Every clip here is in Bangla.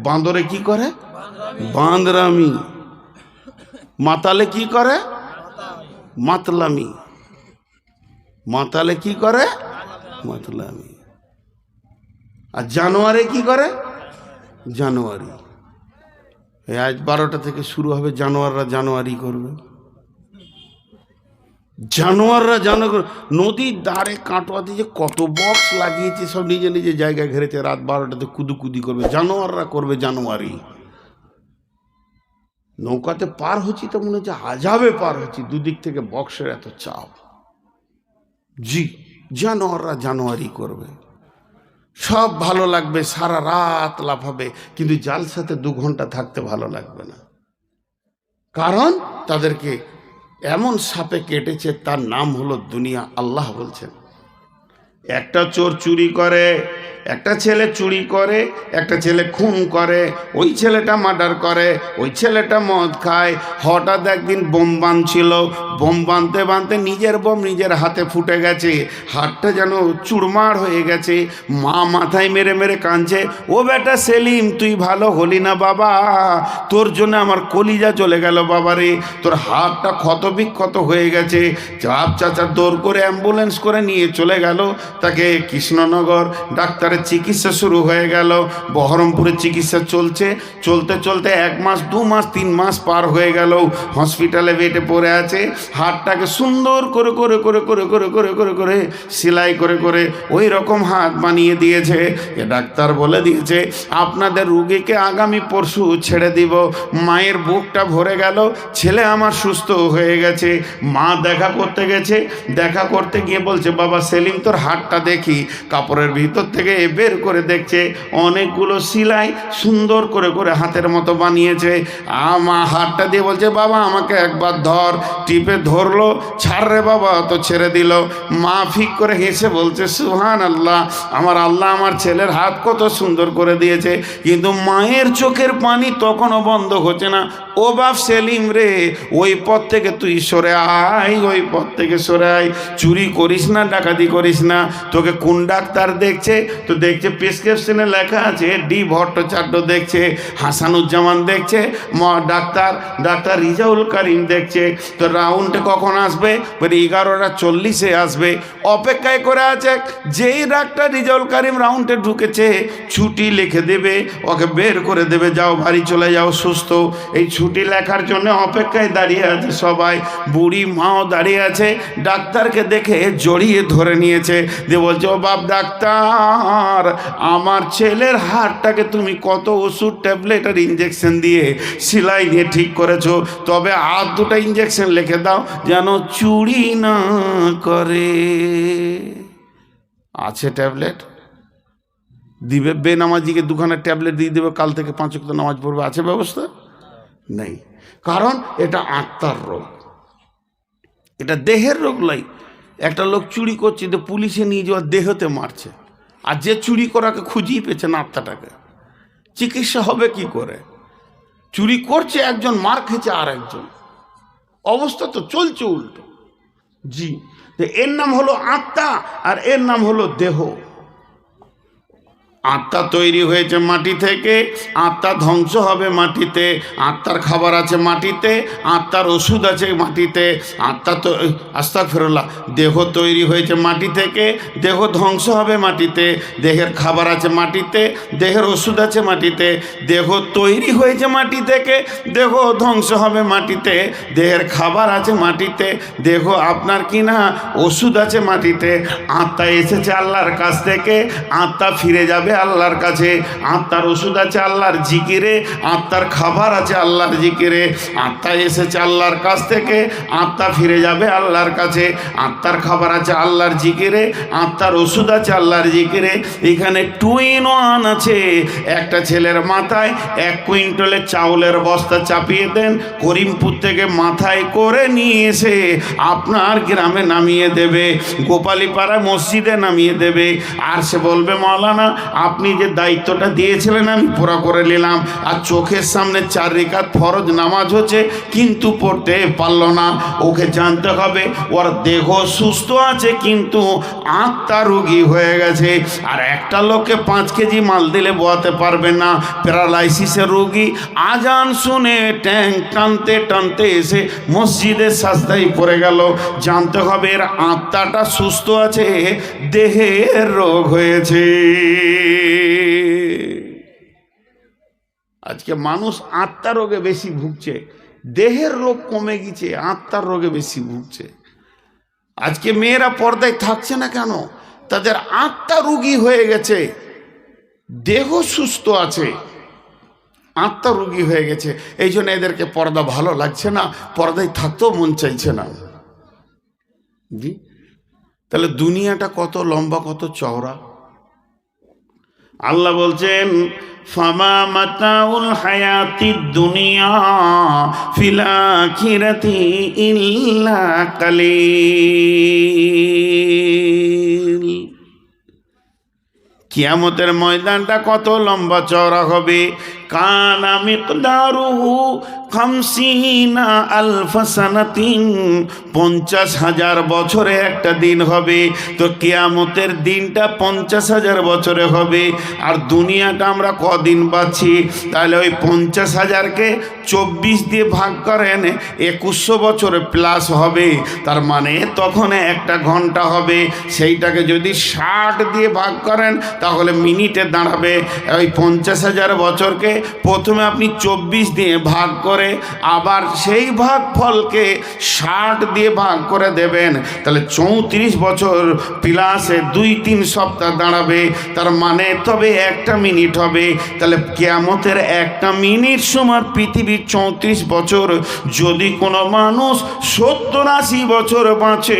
বাঁদরে কি করে? বাঁদরামি। মাতালে কি করে? মাতলামি। মাতালে কি করে? মাতলামি। আর জানোয়ারে কি করে? জানোয়ারি। আজ 12টা থেকে শুরু হবে, জানোয়াররা জানোয়ারি করবে। জানোয়াররা জানোয়ার নদীর ধারে কাটোয়াতে যে কত বক্স লাগিয়েছে, সব নিজে নিজে জায়গায় ঘেরেছে, রাত 12টাতে কুদুকুদি করবে। জানোয়াররা করবে জানোয়ারি। নৌকাতে পার হচ্ছি তো মনে হচ্ছে আজাবে পার হচ্ছি, দুদিক থেকে বক্সের এত চাপ। জি, জানোয়াররা জানোয়ারি করবে। সব ভালো লাগবে, সারা রাত লাফাবে, কিন্তু জালসাতে 2 ঘন্টা থাকতে ভালো লাগবে না। কারণ তাদেরকে এমন সাপে কেটেছে, তার নাম হলো দুনিয়া। আল্লাহ বলছেন, একটা চোর চুরি করে, একটা ছেলে চুরি করে, একটা ছেলে খুন করে, ওই ছেলেটা মার্ডার করে, ওই ছেলেটা মদ খায়। হঠাৎ একদিন বোম বাঁধছিল, বোম বাঁধতে বাঁধতে নিজের বোম নিজের হাতে ফুটে গেছে, হাতটা যেন চুরমার হয়ে গেছে। মা মাথায় মেরে মেরে কাঁদছে, ও বেটা সেলিম, তুই ভালো হলি না বাবা, তোর জন্য আমার কলিজা চলে গেল বাবা রে, তোর হাতটা ক্ষত বিক্ষত হয়ে গেছে। চাপ চাচা দৌড় করে অ্যাম্বুলেন্স করে নিয়ে চলে গেল, তাকে কৃষ্ণনগর ডাক্তারের চিকিৎসা শুরু হয়ে গেল। বহরমপুরে চিকিৎসা চলছে, চলতে চলতে 1 মাস 2 মাস 3 মাস পার হয়ে গেল, হসপিটালে বেডে পড়ে আছে। হাতটাকে সুন্দর করে করে করে করে করে করে করে করে সেলাই করে করে ওই রকম হাত বানিয়ে দিয়েছে। এ ডাক্তার বলে দিয়েছে, আপনাদের রুগীকে আগামী পরশু ছেড়ে দিব। মায়ের বুকটা ভরে গেল, ছেলে আমার সুস্থ হয়ে গেছে। মা দেখা করতে গেছে, দেখা করতে গিয়ে বলছে, বাবা সেলিম, তোর হাতটা দেখি। কাপড়ের ভিতর থেকে বের করে দেখছে অনেকগুলো সেলাই সুন্দর করে করে হাতের মতো বানিয়েছে। মা হাতটা দিয়ে বলছে, বাবা আমাকে একবার ধর। টিপে ধরলো, ছাড় রে বাবা, তো ছেড়ে দিল। মা ফিক করে হেসে বলছে, সুবহান আল্লাহ, আমার আল্লাহ আমার ছেলের হাত কত সুন্দর করে দিয়েছে। কিন্তু মায়ের চোখের পানি তখনও বন্ধ হচ্ছে না। ও বাপ সেলিম রে, ওই পথ থেকে তুই সরে আয়, ওই পথ থেকে সরে আয়। চুরি করিস না, ডাকাতি করিস না। তোকে কোন ডাক্তার দেখছে? তো দেখছে প্রেসক্রিপশনে লেখা আছে ডি ভট্টাচার্য দেখছে, হাসানুজ্জামান দেখছে, ডাক্তার রিজাউল করিম দেখছে। তো রাউন্ডে কখন আসবে? 11:40 আসবে। অপেক্ষায় করে আছে। যেই ডাক্তার রিজাউল করিম রাউন্ডে ঢুকেছে, ছুটি লিখে দেবে, ওকে বের করে দেবে, যাও বাড়ি চলে যাও সুস্থ। এই ছুটি লেখার জন্য অপেক্ষায় দাঁড়িয়ে আছে সবাই। বুড়ি মাও দাঁড়িয়ে আছে, ডাক্তারকে দেখে জড়িয়ে ধরে নিয়েছে, দিয়ে বলছে, ও বাপ ডাক্তার, আমার ছেলের হাড়টাকে তুমি কত ওষুধ, ট্যাবলেট আর ইঞ্জেকশন দিয়ে সেলাই দিয়ে ঠিক করেছো, তবে আর 2টা ইঞ্জেকশন লিখে দাও যেন চুরি না করে। আছে ট্যাবলেট? দিবে বেনামাজিকে 2খানা ট্যাবলেট দিয়ে দেবে, কাল থেকে 5 ওয়াক্ত নামাজ পড়বে। আছে ব্যবস্থা? নেই। কারণ এটা আত্মার রোগ, এটা দেহের রোগ নয়। একটা লোক চুরি করছে, তো পুলিশে নিয়ে যাওয়ার দেহতে মারছে, আর যে চুরি করাকে খুঁজিয়ে পেয়েছে না আত্মাটাকে, চিকিৎসা হবে কি করে? চুরি করছে একজন, মার খেয়েছে আর একজন, অবস্থা তো চলছে উল্টো। জি, এর নাম হলো আত্মা, আর এর নাম হলো দেহ। আত্মা তৈরি হয়েছে মাটি থেকে, আত্মা ধ্বংস হবে মাটিতে। আত্মার খাবার আছে মাটিতে, আত্মার ওষুধ আছে মাটিতে। আত্মা তো আস্তাগফিরুল্লাহ, দেহ তৈরি হয়েছে মাটি থেকে, দেহ ধ্বংস হবে মাটিতে। দেহের খাবার আছে মাটিতে, দেহের ওষুধ আছে মাটিতে। দেহ তৈরি হয়েছে মাটি থেকে, দেহ ধ্বংস হবে মাটিতে। দেহের খাবার আছে মাটিতে, দেহ আপনার কিনা ওষুধ আছে মাটিতে। আত্মা এসেছে আল্লাহর কাছ থেকে, আত্মা ফিরে যাবে আল্লাহর কাছে। আত্মার ওষুধ আছে আল্লাহর জিকিরে, আত্মার খাবার আছে আল্লাহর জিকিরে। আত্মা এসেছে আল্লাহর কাছ থেকে, আত্মা ফিরে যাবে আল্লাহর কাছে। আত্মার খাবার আছে আল্লাহর জিকিরে, আত্মার ওষুধ আছে আল্লাহর জিকিরে। এখানে 2 in 1 আছে। একটা ছেলের মাথায় 1 কুইন্টালের চাউলের বস্তা চাপিয়ে দেন, করিমপুর থেকে মাথায় করে নিয়ে এসে আপনার গ্রামে নামিয়ে দেবে, গোপালীপাড়া মসজিদে নামিয়ে দেবে। আর সে বলবে, মাওলানা আপনি যে দায়িত্বটা দিয়েছিলেন আমি পুরো করে নিলাম। আর চোখের সামনে 4 রাকাত ফরজ নামাজ হচ্ছে কিন্তু পড়তে পারল না। ওকে জানতে হবে ওর দেহ সুস্থ আছে কিন্তু আত্মা রোগী হয়ে গেছে। আর একটা লোককে 5 কেজি মাল দিলে বোয়াতে পারবে না, প্যারালাইসিসের রোগী। আজান শুনে ট্যাঙ্ক টানতে টানতে এসে মসজিদের সাজদায় পড়ে গেল। জানতে হবে এর আত্মাটা সুস্থ আছে, দেহের রোগ হয়েছে। আজকে মানুষ আত্মার রোগে বেশি ভুগছে, দেহের রোগ কমে গেছে, আত্মার রোগে বেশি ভুগছে। আজকে মেয়েরা পর্দায় থাকছে না কেন? তাদের আত্মা রোগী হয়ে গেছে, দেহ সুস্থ আছে, আত্মা রোগী হয়ে গেছে। এই জন্য এদেরকে পর্দা ভালো লাগছে না, পর্দায় থাকতেও মন চাইছে না। জি, তাহলে দুনিয়াটা কত লম্বা, কত চওড়া। আল্লাহ বলছেন ফামা মাতাউল হায়াতিদ দুনিয়া ফিল আখিরাতি ইল্লা কালিল। কিয়ামতের ময়দানটা কত লম্বা চওড়া হবে। কানা মিকদারুহু 50 আলফ সানাতিন, 50,000 বছরে একটা দিন হবে। তো কিয়ামতের দিনটা 50,000 বছরে হবে। আর দুনিয়াটা আমরা কদিন পাচ্ছি? তাহলে ওই 50,000কে 24 দিয়ে ভাগ করেন, 2100 বছর প্লাস হবে। তার মানে তখন একটা ঘন্টা হবে। সেইটাকে যদি 60 দিয়ে ভাগ করেন তাহলে মিনিটে দাঁড়াবে। ওই 50,000 বছরকে প্রথমে আপনি 24 দিয়ে ভাগ করে আবার সেই ভাগ ফলকে 60 দিয়ে ভাগ করে দেবেন, তাহলে 34 বছর প্লাসে 2-3 সপ্তাহ দাঁড়াবে। তার মানে তবে একটা মিনিট হবে। তাহলে কিয়ামতের একটা মিনিট সমান পৃথিবীর 34 বছর। যদি কোনো মানুষ 70-80 বছর বাঁচে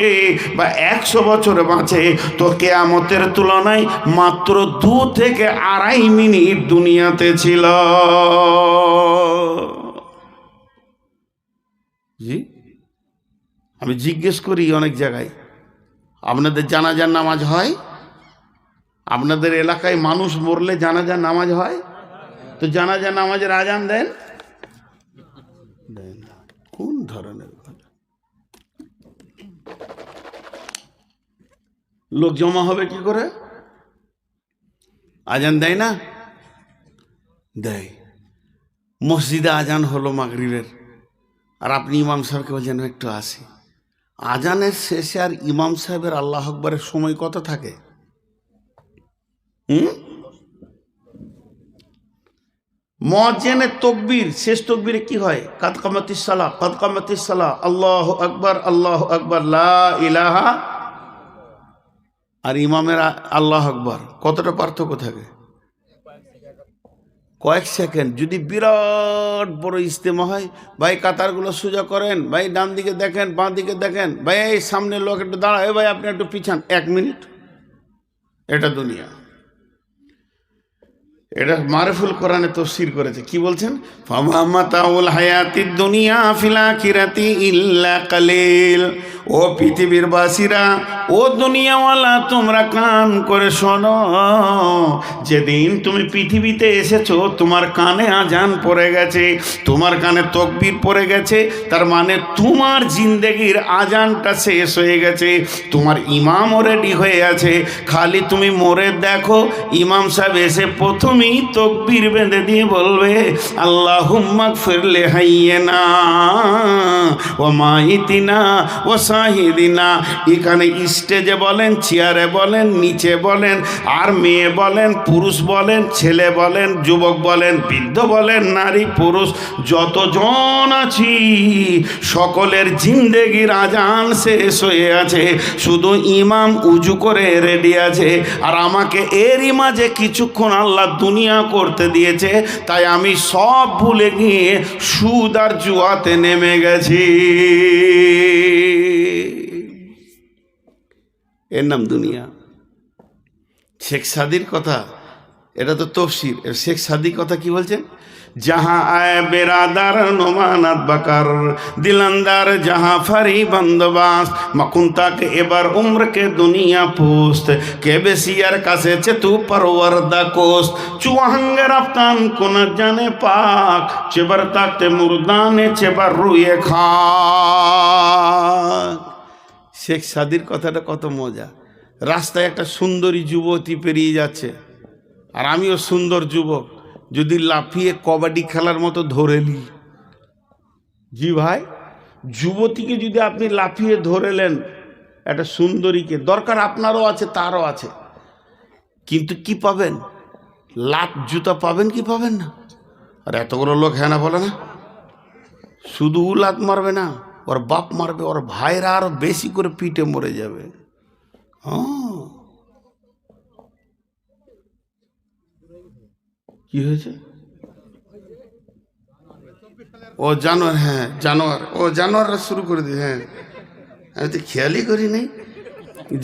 বা 100 বছর বাঁচে, তো কিয়ামতের তুলনায় মাত্র 2 থেকে 2.5 মিনিট দুনিয়াতে ছিল। জি, আমি জিজ্ঞেস করি অনেক জায়গায়, আপনাদের জানাজার নামাজ হয়? আপনাদের এলাকায় মানুষ মরলে জানাজার নামাজ হয়? তো জানাজার নামাজের আজান দেন? দেন না। কোন ধরনের কথা? লোক জমা হবে কি করে? আজান দেয় না? দেয়। মসজিদে আজান হলো মাগরিবের, আর আপনি ইমাম সাহেবকে বলছেন একটু আসি। আজানের শেষে আর ইমাম সাহেবের আল্লাহ আকবরের সময় কত থাকে? মুয়াজ্জিনের তকবীর, শেষ তকবীরে কি হয়? কাদ কামাতিস সালাহ, কাদ কামাতিস সালাহ, আল্লাহু আকবার, আল্লাহু আকবার, লা ইলাহা। আর ইমামের আল্লাহ আকবার কতটা পার্থক্য থাকে? কয়েক সেকেন্ড। যদি বিরাট বড় ইজতেমা হয়, ভাই কাতারগুলো সোজা করেন, ভাই ডান দিকে দেখেন, বাঁ দিকে দেখেন, ভাই এই সামনে লোক একটু দাঁড়ায়, ভাই আপনি একটু পিছান, 1 মিনিট। এটা দুনিয়া। এটা মারফুল কোরআনে তাফসীর করেছে, কি বলছেন? ফামা মাতাউল হায়াতিদ দুনিয়া ফিল আখিরাতি ইল্লা কালিল। ও পৃথিবীর বাসীরা, ও দুনিয়াওয়ালা, তোমরা কান করে শোনো। যেদিন তুমি পৃথিবীতে এসেছো তোমার কানে আজান পড়ে গেছে, তোমার কানে তাকবীর পড়ে গেছে, তার মানে তোমার জিন্দেগির আজানটা শেষ হয়ে গেছে। তোমার ইমামও রেডি হয়ে আছে, খালি তুমি মরে দেখো। ইমাম সাহেব এসে প্রথমেই তাকবীর বেঁধে দিয়ে বলবে আল্লাহুম্মা গফির লিহাইয়িনা ওয়া মাইতিনা ওয়া শাহিদিনা। এখানে স্টেজে বলেন, চেয়ারে বলেন, নিচে বলেন, আর মেয়ে বলেন, পুরুষ বলেন, ছেলে বলেন, যুবক বলেন, বৃদ্ধ বলেন, নারী পুরুষ যতজন আছি সকলের জিন্দেগির আজান শেষ হয়ে আছে। শুধু ইমাম উজু করে রেডি আছে। আর আমাকে এরই মাঝে কিছুক্ষণ আল্লাহ দুনিয়া করতে দিয়েছে, তাই আমি সব ভুলে গিয়ে সুদ আর জুয়াতে নেমে গেছি। এর নাম দুনিয়া। শেখ সাদির কথা এটা তো তফসির। শেখ সাদি কথা কি বলছেন? जहाँ आए बेरादार नोमानत बकर दिलंदार जहाँ फरी बंदोबास मकुंता के एबार उम्र के दुनिया पोस्ट के बेसियर कासे चतु परवरदा कोस्ट चुहंगे रफ्तान को न जाने पाक चेबर ताकते मुर्दाने चेबर रुए खाक। শেখ সাদির কথাটা কত মজা। রাস্তায় একটা সুন্দরী যুবতী পেরিয়ে যাচ্ছে, আর আমিও সুন্দর যুবক, যদি লাফিয়ে কবাডি খেলার মতো ধরে নিই, জি ভাই, যুবতীকে যদি আপনি লাফিয়ে ধরেলেন, একটা সুন্দরীকে, দরকার আপনারও আছে তারও আছে, কিন্তু কি পাবেন? লাত জুতা পাবেন কি পাবেন না? আর এতগুলো লোক হ্যাঁ না বলে না, শুধু লাত মারবে না, ওর বাপ মারবে, ওর ভাইরা আরো বেশি করে পিটে মরে যাবে। কি হয়েছে? ও জানোয়ার, হ্যাঁ জানোয়ার, ও জানোয়াররা শুরু করে দিয়ে, হ্যাঁ আমি তো খেয়ালই করি নাই,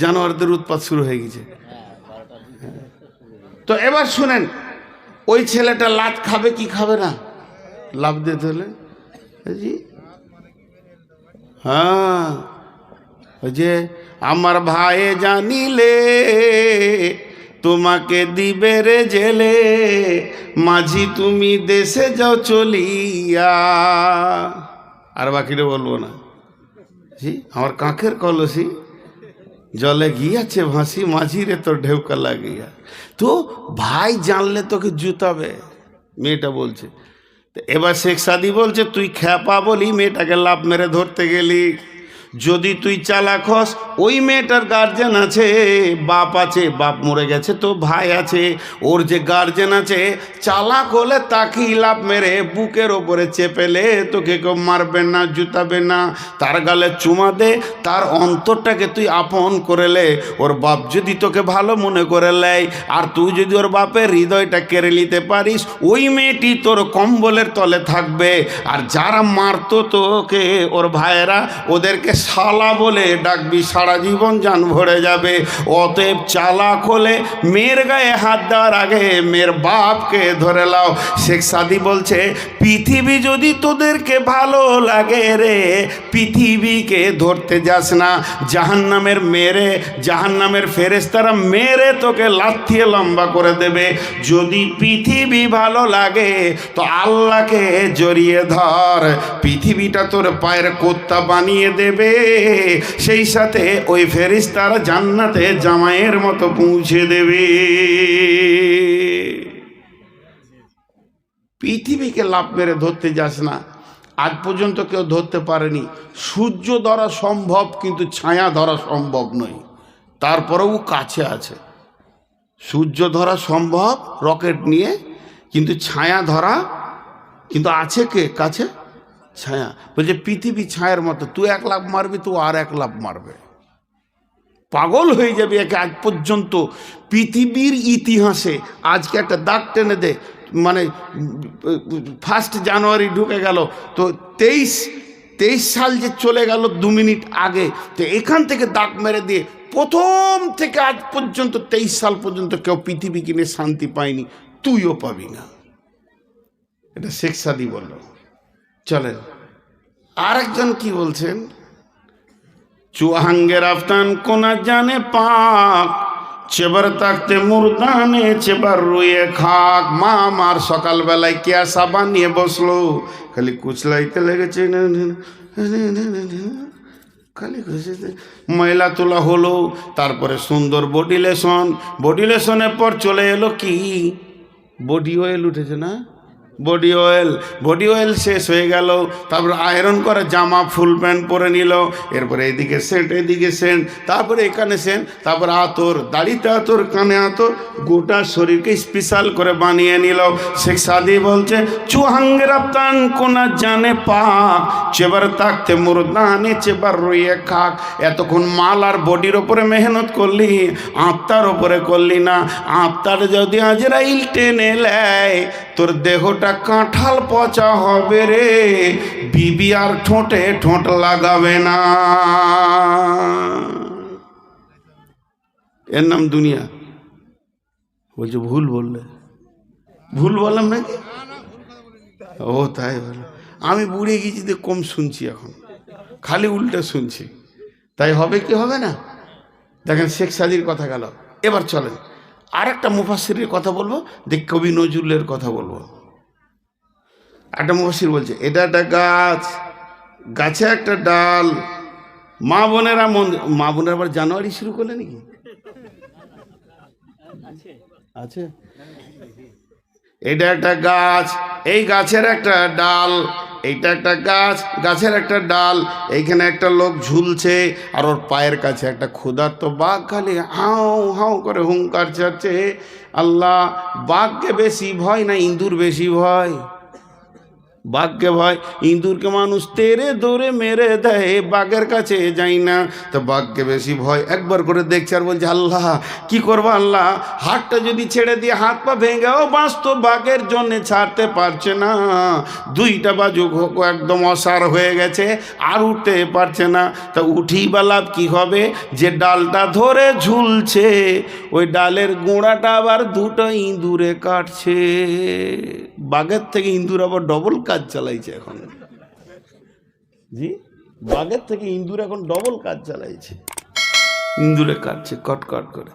জানোয়ারদের উৎপাত শুরু হয়ে গেছে। তো এবার শুনেন, ওই ছেলেটা লাত খাবে কি খাবে না? লাভ দিতে হলে জি, হ্যাঁ, ওই যে আমার ভাই জানিলে তোমাকে দিবে রে জেলে, মাঝি তুমি দেশে যাও চলিয়া। আর বাকিটা বলবো না। জি, আমার কাঁখের কলসি জলে গিয়াছে ভাসি, মাঝি রে তোর ঢেউকা লাগিয়া। তো ভাই জানলে তোকে জুতাবে, মেয়েটা বলছে। এবার শেখ সাদি বলছে, তুই খ্যাপা বলি মেয়েটাকে লাভ মেরে ধরতে গেলি। যদি তুই চালাক হস, ওই মেয়েটার গার্জেন আছে, বাপ আছে, বাপ মরে গেছে, তো ভাই আছে, ওর যে গার্জেন আছে, চালাক হলে তাকেই লাভ মেরে বুকের ওপরে চেপেলে তোকে কেউ মারবে না, জুতাবে না, তার গালে চুমা দে, তার অন্তরটাকে তুই আপন করে লে। ওর বাপ যদি তোকে ভালো মনে করে লেয়, আর তুই যদি ওর বাপের হৃদয়টা কেড়ে নিতে পারিস, ওই মেয়েটি তোর কম্বলের তলে থাকবে। আর যারা মারতো তোকে, ওর ভাইয়েরা, ওদেরকে শালা বলে ডাকবি, সারা জীবন জান ভরে যাবে। অতএব চালাক হলে মেয়ের গায়ে হাত দেওয়ার আগে মেয়ের বাপকে ধরে লাও। শেখ সাদি বলছে, পৃথিবী যদি তোদেরকে ভালো লাগে রে, পৃথিবীকে ধরতে যাস না। জাহান্নামের মেরে, জাহান্নামের ফেরেশতারা মেরে তোকে লাথিয়ে লম্বা করে দেবে। যদি পৃথিবী ভালো লাগে তো আল্লাহকে জড়িয়ে ধর, পৃথিবীটা তোর পায়ের কোত্তা বানিয়ে দেবে, সেই সাথে ওই ফেরেশতারা জান্নাতে জামাইয়ের মতো পৌঁছে দেবে। পৃথিবীকে লাভ মেরে ধরতে যাস না। আজ পর্যন্ত কেউ ধরতে পারেনি। সূর্য ধরা সম্ভব, কিন্তু ছায়া ধরা সম্ভব নয়। তারপরেও কাছে আছে। সূর্য ধরা সম্ভব রকেট নিয়ে, কিন্তু ছায়া ধরা, কিন্তু আছে কে কাছে? ছায়া। বলছে পৃথিবী ছায়ার মতো, তুই এক লাভ মারবি, তো আর এক লাভ মারবে, পাগল হয়ে যাবে। একে আজ পর্যন্ত পৃথিবীর ইতিহাসে, আজকে একটা দাগ টেনে দে, মানে 1 জানুয়ারি ঢুকে গেল, তো 23 সাল যে চলে গেল 2 মিনিট আগে, তো এখান থেকে দাগ মেরে দিয়ে প্রথম থেকে আজ পর্যন্ত 23 সাল পর্যন্ত কেউ পৃথিবী কিনে শান্তি পায়নি, তুইও পাবি না। এটা শেখ সাদি বলল। চলেন আরেকজন কি বলছেন, চুহাঙ্গে রাফতান কোনা জানে পাক, চেবার তাকতে মুরদানে চেবার রুয়ে খাক। মা আমার সকালবেলায় কে সাবান নিয়ে বসলো, খালি কুচলাইতে লেগেছে, খালি ময়লা তোলা হলো। তারপরে সুন্দর বডি লেশন, বডি লেশনের পর চলে এলো কি, বডি অয়েল উঠেছে না, বডি অয়েল শেষ হয়ে গেল। তারপরে আয়রন করে জামা ফুল প্যান্ট পরে নিল, এরপরে এদিকে সেন্ট, এদিকে সেন্ট, তারপরে এখানে সেন্ট, তারপরে আতর, দাড়িতে আতর, কানে আতর, গোটা শরীরকে স্পেশাল করে বানিয়ে নিল। শেখ সাদি বলছে, চুহাঙ্গে রাফতান কোনা জানে পাক, চেবার তাকতে মুরদানে চেবার রইয়ে খাক। এতক্ষণ মাল আর বডির ওপরে মেহনত করলি, আত্মার ওপরে করলি না। আত্মার যদি আজরাইল টেনে নেয়, তোর দেহটা কাঁঠাল পচা হবে রে, বিবি আর ঠোঁটে ঠোঁট লাগাবে না। এর নাম দুনিয়া। বলছে ভুল বললে, ভুল বললাম নাকি? ও তাই বলো, আমি বুড়ে গেছি যে কম শুনছি, এখন খালি উল্টো শুনছি, তাই হবে কি হবে না? দেখেন শেখ সাদির কথা গেল, এবার চলেন আর একটা মুফাসসিরের কথা বলবো, দেখ কবি নজরুলের কথা বলবো। একটা মুফাসসির বলছে এটা একটা গাছ, গাছে একটা ডাল, মা বোনেরা মা বোনেরা আবার জানুয়ারি শুরু করলে নাকি? আছে, এটা একটা গাছ, এই গাছের একটা ডাল, এইটা একটা গাছ, গাছের একটা ডাল, এইখানে একটা লোক ঝুলছে, আর ওর পায়ের কাছে একটা ক্ষুধার্ত বাঘ খালি হাউ হাউ করে হুঙ্কার ছাড়ছে। আল্লাহ, বাঘকে বেশি ভয় না ইঁদুর বেশি ভয়? বাঘকে ভয়, ইঁদুরকে মানুষ তেরে দৌড়ে মেরে দেয়, বাঘের কাছে যাই না, তো বাঘকে বেশি ভয়। একবার করে দেখছে আর বলছে আল্লাহ কি করবো আল্লাহ, হাতটা যদি ছেড়ে দিয়ে হাত পা ভেঙেও বাঁচতো, বাঘের জন্যে ছাড়তে পারছে না, দুইটা বাজু একদম অসার হয়ে গেছে, আর উঠতে পারছে না। তা উঠি বা লাভ কি হবে, যে ডালটা ধরে ঝুলছে ওই ডালের গোড়াটা আবার দুটো ইঁদুরে কাটছে। বাঘের থেকে ইঁদুর আবার ডবল কাজ চালাইছে এখন। জি, বাঘের থেকে ইঁদুর এখন ডবল কাজ চালাইছে, ইঁদুরে কাটছে কটকট করে।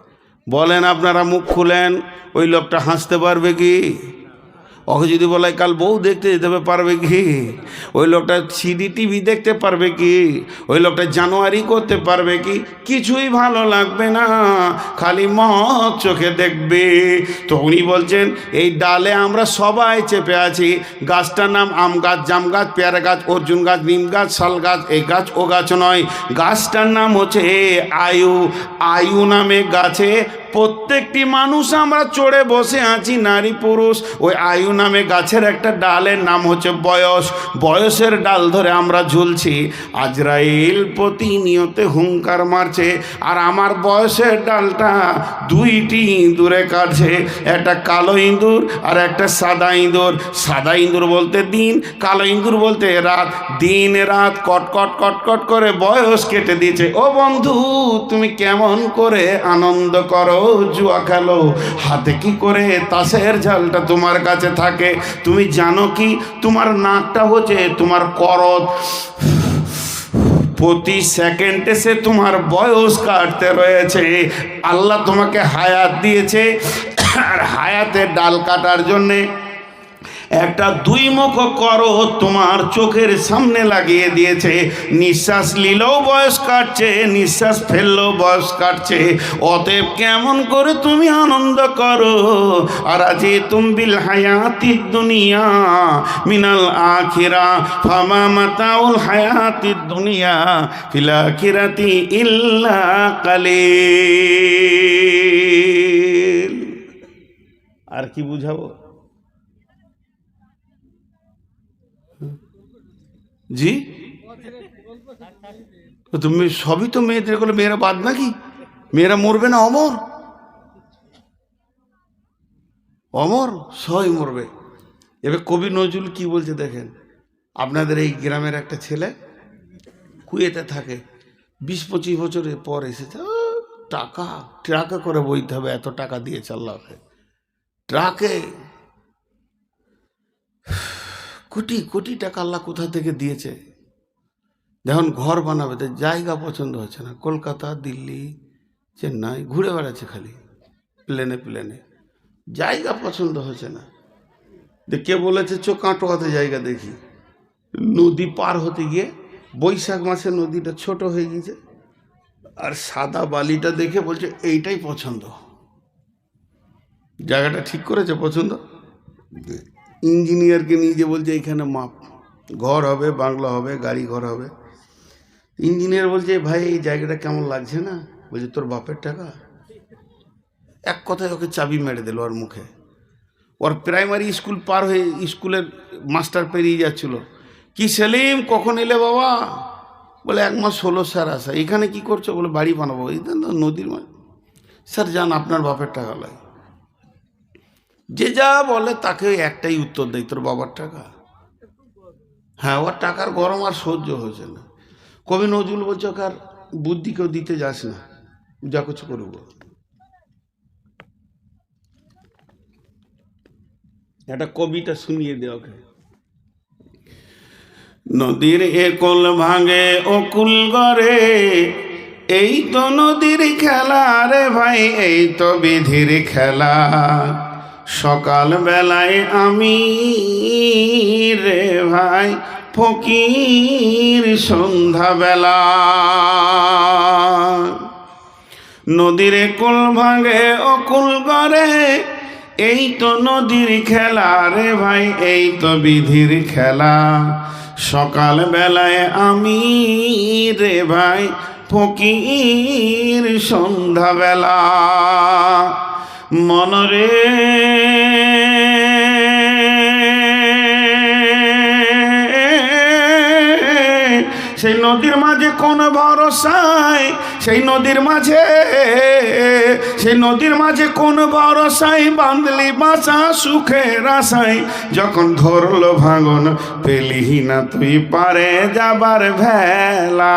বলেন আপনারা মুখ খুলেন, ওই লোকটা হাসতে পারবে কি? ওকে যদি বলে কাল বউ দেখতে যেতে হবে, পারবে কি? ওই লোকটা সিডি টিভি দেখতে পারবে কি? ওই লোকটা জানুয়ারি করতে পারবে কি? কিছুই ভালো লাগবে না, খালি মদ চোখে দেখবে। তো উনি বলছেন এই ডালে আমরা সবাই চেপে আছি, গাছটার নাম আম গাছ, জাম গাছ, পেয়ারা গাছ, অর্জুন গাছ, নিম গাছ, শাল গাছ, এই গাছ ও গাছ নয়, গাছটার নাম হচ্ছে আয়ু। আয়ু নামে গাছে প্রত্যেকটি মানুষ আমরা চড়ে বসে আছি, নারী পুরুষ। ওই আয়ু নামে গাছের একটা ডালের নাম হচ্ছে বয়স, বয়সের ডাল ধরে আমরা ঝুলছি। আজরাইল প্রতিনিয়ত হুঙ্কার মারছে, আর আমার বয়সের ডালটা দুইটি ইঁদুরে কাটছে, একটা কালো ইঁদুর আর একটা সাদা ইঁদুর। সাদা ইঁদুর বলতে দিন, কালো ইঁদুর বলতে রাত। দিন রাত কটকট কটকট করে বয়স কেটে দিয়েছে। ও বন্ধু, তুমি কেমন করে আনন্দ করো, জুয়া খেলো, হাতে কি করে তাসের ঝালটা তোমার কাছে থাকে? তুমি জানো কি, তোমার নাকটা হচ্ছে তোমার করদ, প্রতি সেকেন্ডে সে তোমার বয়স কাটতে রয়েছে। আল্লাহ তোমাকে হায়াত দিয়েছে, আর হায়াতের ডাল কাটার জন্যে একটা দুই মুখ করো তোমার চোখের সামনে লাগিয়ে দিয়েছে। নিঃশ্বাস নিলেও বয়স কাটছে, নিঃশ্বাস ফেললেও বয়স কাটছে। অতএব কেমন করে তুমি আনন্দ করো। আর আজি তুম বিল হায়াতি দুনিয়া মিনাল আখিরা ফামা মাতাউল হায়াতি দুনিয়া ফিল আখিরাতি ইল্লা কালিল। আর কি বুঝাবো? জি, তুমি সবই তো মেয়েদের বলে, মেয়েরা বাদ নাকি? মেয়েরা মরবে না? অমর, অমর সবাই মরবে। এবার কবি নজরুল কি বলছে দেখেন। আপনাদের এই গ্রামের একটা ছেলে কুয়েতে থাকে, 20-25 বছরের পর এসেছে। টাকা ট্রাকে করে বইতে হবে, এত টাকা দিয়েছে আল্লাহকে। ট্রাকে কোটি কোটি টাকা আল্লাহ কোথা থেকে দিয়েছে। দেখুন ঘর বানাবে, তো জায়গা পছন্দ হচ্ছে না, কলকাতা, দিল্লি, চেন্নাই ঘুরে বেড়াচ্ছে খালি প্লেনে প্লেনে, জায়গা পছন্দ হচ্ছে না। কে বলেছে চো কাটোয়াতে জায়গা দেখি? নদী পার হতে গিয়ে বৈশাখ মাসে নদীটা ছোট হয়ে গেছে, আর সাদা বালিটা দেখে বলছে এইটাই পছন্দ। জায়গাটা ঠিক করেছে পছন্দ, ইঞ্জিনিয়ারকে নিয়ে যে বলছে এইখানে মাপ, ঘর হবে, বাংলা হবে, গাড়ি ঘর হবে। ইঞ্জিনিয়ার বলছে ভাই এই জায়গাটা কেমন লাগছে না? বলছে তোর বাপের টাকা। এক কথায় ওকে চাবি মেরে দিল ওর মুখে। ওর প্রাইমারি স্কুল পার হয়ে স্কুলের মাস্টার পেরিয়ে যাচ্ছিল, কি সেলিম কখন এলে বাবা? বলে 1 মাস হলো স্যার আসা। এখানে কি করছো? বলে বাড়ি বানাবো। এই নদীর মানে স্যার যান, আপনার বাপের টাকা লাগে। যে যা বলে তাকে একটাই উত্তর দেয়, তোর বাবার টাকা। হ্যাঁ, ওর টাকার গরম আর সহ্য হয়েছে না। কবি নজরুল বলছে ওকে আর বুদ্ধি কেউ দিতে যাস না, যা কিছু করবো। একটা কবিতা শুনিয়ে দে ওকে। নদীর একল ভাঙে অকুল গড়ে, এই তো নদীর খেলা রে ভাই, এই তো বিধির খেলা। সকাল বেলায় আমি রে ভাই ফকির সন্ধ্যা বেলা। নদীর কুল ভাঙে অকুল গড়ে, এই তো নদীর খেলা রে ভাই, এই তো বিধির খেলা। সকাল বেলায় আমি রে ভাই ফকির সন্ধ্যা বেলা। মনরে সেই নদীর মাঝে কোন ভরসায়, সেই নদর মাঝে, সেই নদীর মাঝে কোন ভরসায় বাঁধলি বাঁচা সুখের আশায়। যখন ধরলো ভাঙন পেলি না তুই পারে যাবার ভেলা।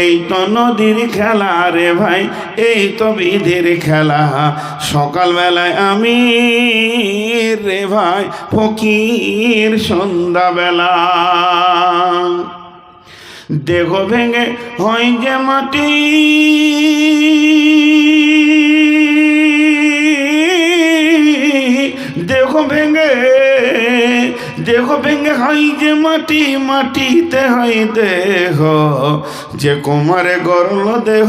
এই তো নদীর খেলা রে ভাই, এই তো বিধির খেলা। সকালবেলায় আমি রে ভাই ফকির সন্ধ্যাবেলা। দেহ ভেঙে হয় যে মাটি, দেহ ভেঙে, দেহ ভেঙে হয় যে মাটি, মাটিতে হয় দেহ। যে কুমারে গড়ল দেহ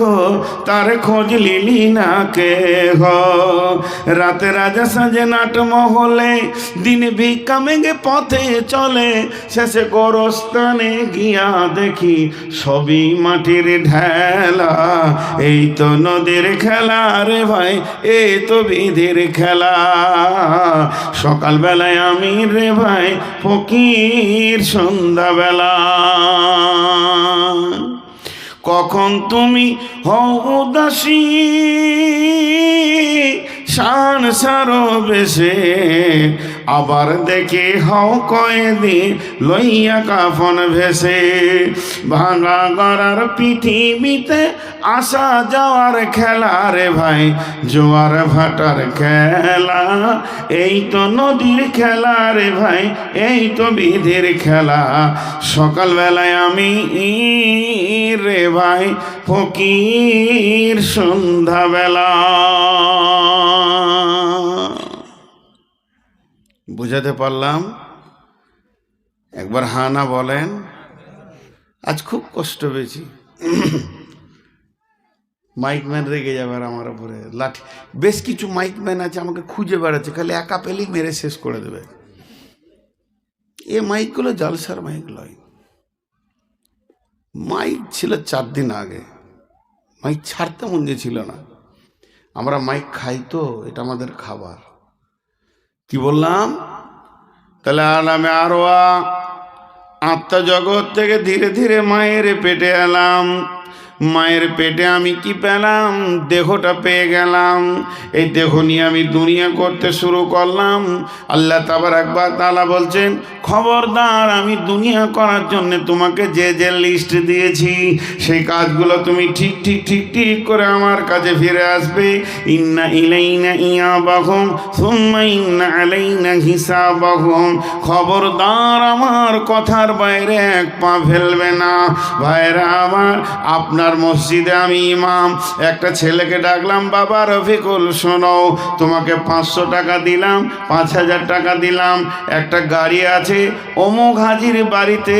তার খোঁজ লিলি না কেহ। রাতে রাজা সাজে নাট মহলে, দিনে ভিক্ষা মেঘে পথে চলে। শেষে গোরস্থানে গিয়া দেখি সবই মাটির ঢেলা। এই তো নদীর খেলা রে ভাই, এই তো বিধির খেলা। সকালবেলায় আমি রে ভাই ফকির সন্ধ্যাবেলা। কখন তুমি হও উদাসী শান সারো বেশে, আবার দেখে হও কয়েদি লইয়া কাফন ভেসে। ভাঙা গড়ার পৃথিবীতে আসা যাওয়ার খেলা রে ভাই, জোয়ার ভাটার খেলা। এই তো নদীর খেলা রে ভাই, এই তো বিধির খেলা। সকালবেলায় আমি রে ভাই ফকির সন্ধ্যাবেলা। বুঝাতে পারলাম? একবার হানা বলেন। আজ খুব কষ্ট পেয়েছি। মাইকম্যান রেগে যাবে আর আমার উপরে লাঠি। বেশ কিছু মাইকম্যান আছে আমাকে খুঁজে বেড়াচ্ছে, খালি একা পেলেই মেরে শেষ করে দেবে। এ মাইকগুলো জালসার মাইক লয়। মাইক ছিল 4 দিন আগে, মাইক ছাড়তে মন যে ছিল না। আমরা মাইক খাই তো, এটা আমাদের খাবার। কি বললাম? তাহলে আলামে আরওয়া আত্মা জগৎ থেকে ধীরে ধীরে মায়ের পেটে এলাম। মায়ের পেটে আমি কি পেলাম? দেহটা পেয়ে গেলাম। এই দেহ নিয়ে আমি দুনিয়া করতে শুরু করলাম। আল্লাহ তাবারাক ওয়া তাআলা বলছেন, খবরদার, আমি দুনিয়া করার জন্য তোমাকে যে যে লিস্ট দিয়েছি সেই কাজগুলো তুমি ঠিক ঠিক ঠিক ঠিক করে আমার কাছে ফিরে আসবে। ইন্না ইলাইনা ইয়াবাহুম সুম্মা ইন্না আলাইনা হিসাবাহুম। খবরদার, আমার কথার বাইরে এক পা ফেলবে না। ভাইরা আমার, আপনার মসজিদে আমি ইমাম, একটা ছেলেকে ডাকলাম, বাবা রফিকুল শোনো, তোমাকে 500 টাকা দিলাম, 5000 টাকা দিলাম, একটা গাড়ি আছে অমুক হাজির বাড়িতে,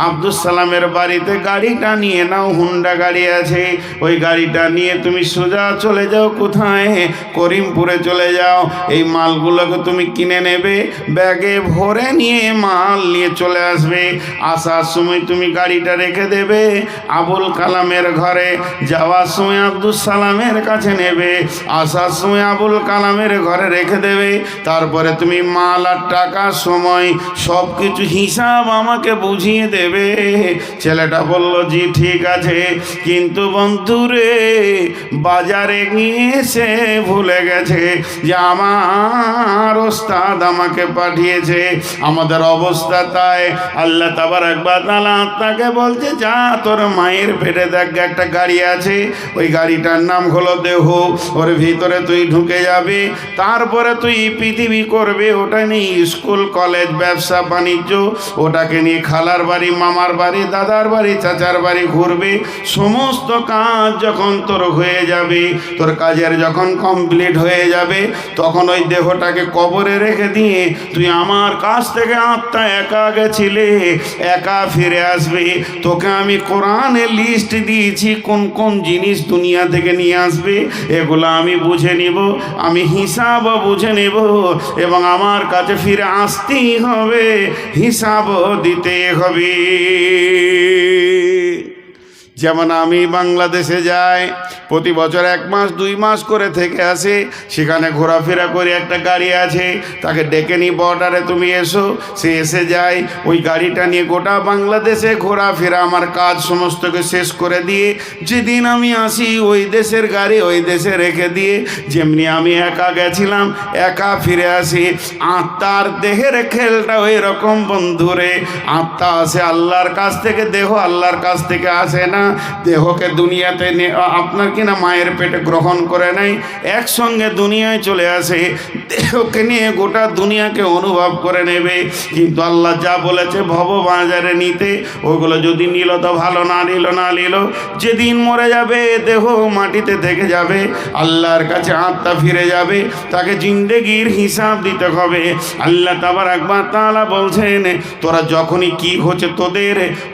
আব্দুল সালামের বাড়িতে, গাড়িটা নিয়ে নাও, হুন্ডা গাড়ি আছে, ওই গাড়িটা নিয়ে তুমি সোজা চলে যাও। কোথায়? করিমপুরে চলে যাও। এই মালগুলোকে তুমি কিনে নেবে, ব্যাগে ভরে নিয়ে মাল নিয়ে চলে আসবে। আসার সময় তুমি গাড়িটা রেখে দেবে আবুল কালামের ঘরে, যাওয়ার সময় আব্দুল সালামের কাছে নেবে, আসার সময় আবুল কালামের ঘরে রেখে দেবে। তারপরে তুমি মাল আর টাকার সময় সব কিছু হিসাব আমাকে বুঝিয়ে দেবে। ছেলেটা বলল, জি ঠিক আছে, কিন্তু বন্ধুরে বাজারে গিয়ে সে ভুলে গেছে যে আমার ওস্তাদ আমাকে পাঠিয়েছে। আমাদের অবস্থা তাই। আল্লাহ তাবারাক ওয়া তাআলা তাকে বলছে, যা তোর মায়ের পেটে দেখ ভাগ্যে একটা গাড়ি আছে, ওই গাড়িটার নাম হলো দেহ। ওর ভিতরে তুই ঢুকে যাবে, তারপরে তুই পৃথিবী করবে। ওটা নিয়ে স্কুল কলেজ ব্যবসা বাণিজ্য, ওটাকে নিয়ে খালার বাড়ি মামার বাড়ি দাদার বাড়ি চাচার বাড়ি ঘুরবে। সমস্ত কাজ যখন তোর হয়ে যাবে, তোর কাজের যখন কমপ্লিট হয়ে যাবে, তখন ওই দেহটাকে কবরে রেখে দিয়ে তুই আমার কাছ থেকে আত্মা একা গেছিলে, একা ফিরে আসবে। তোকে আমি কোরআনে লিস্ট দিয়েছি কোন কোন জিনিস দুনিয়া থেকে নিয়ে আসবে, এগুলো আমি বুঝে নিব, আমি হিসাব বুঝে নেব, এবং আমার কাছে ফিরে আসতেই হবে, হিসাব দিতে হবে। যেমন আমি বাংলাদেশে যাই, প্রতি বছর 1 মাস 2 মাস করে থেকে আসে, সেখানে ঘোরাফেরা করে একটা গাড়ি আছে, তাকে ডেকে নিই বর্ডারে তুমি এসো, সে এসে যায়। ওই গাড়িটা নিয়ে গোটা বাংলাদেশে ঘোরাফেরা আমার কাজ সমস্তকে শেষ করে দিয়ে যেদিন আমি আসি, ওই দেশের গাড়ি ওই দেশে রেখে দিয়ে যেমনি আমি একা গেছিলাম একা ফিরে আসি। আত্মার দেহের খেলটা ওই রকম বন্ধুরে। আত্মা আসে আল্লাহর কাছ থেকে, দেহ আল্লাহর কাছ থেকে আসে না। দেহকে দুনিয়াতে আপনার কিনা মায়ের পেটে গ্রহণ করে নেয়, একসঙ্গে দুনিয়ায় চলে আসে, দেহকে নিয়ে গোটা দুনিয়াকে অনুভব করে নেবে। কিন্তু আল্লাহ যা বলেছে ভববাজারে নিতে, ওগুলো যদি নিল তো ভালো, না নিল যেদিন মরে যাবে দেহ মাটিতে থেকে যাবে, আল্লাহর কাছে আত্মা ফিরে যাবে, তাকে জিন্দেগির হিসাব দিতে হবে। আল্লাহ তাবারাক ওয়া তাআলা বলছেন, তোরা যখনই কি হচ্ছে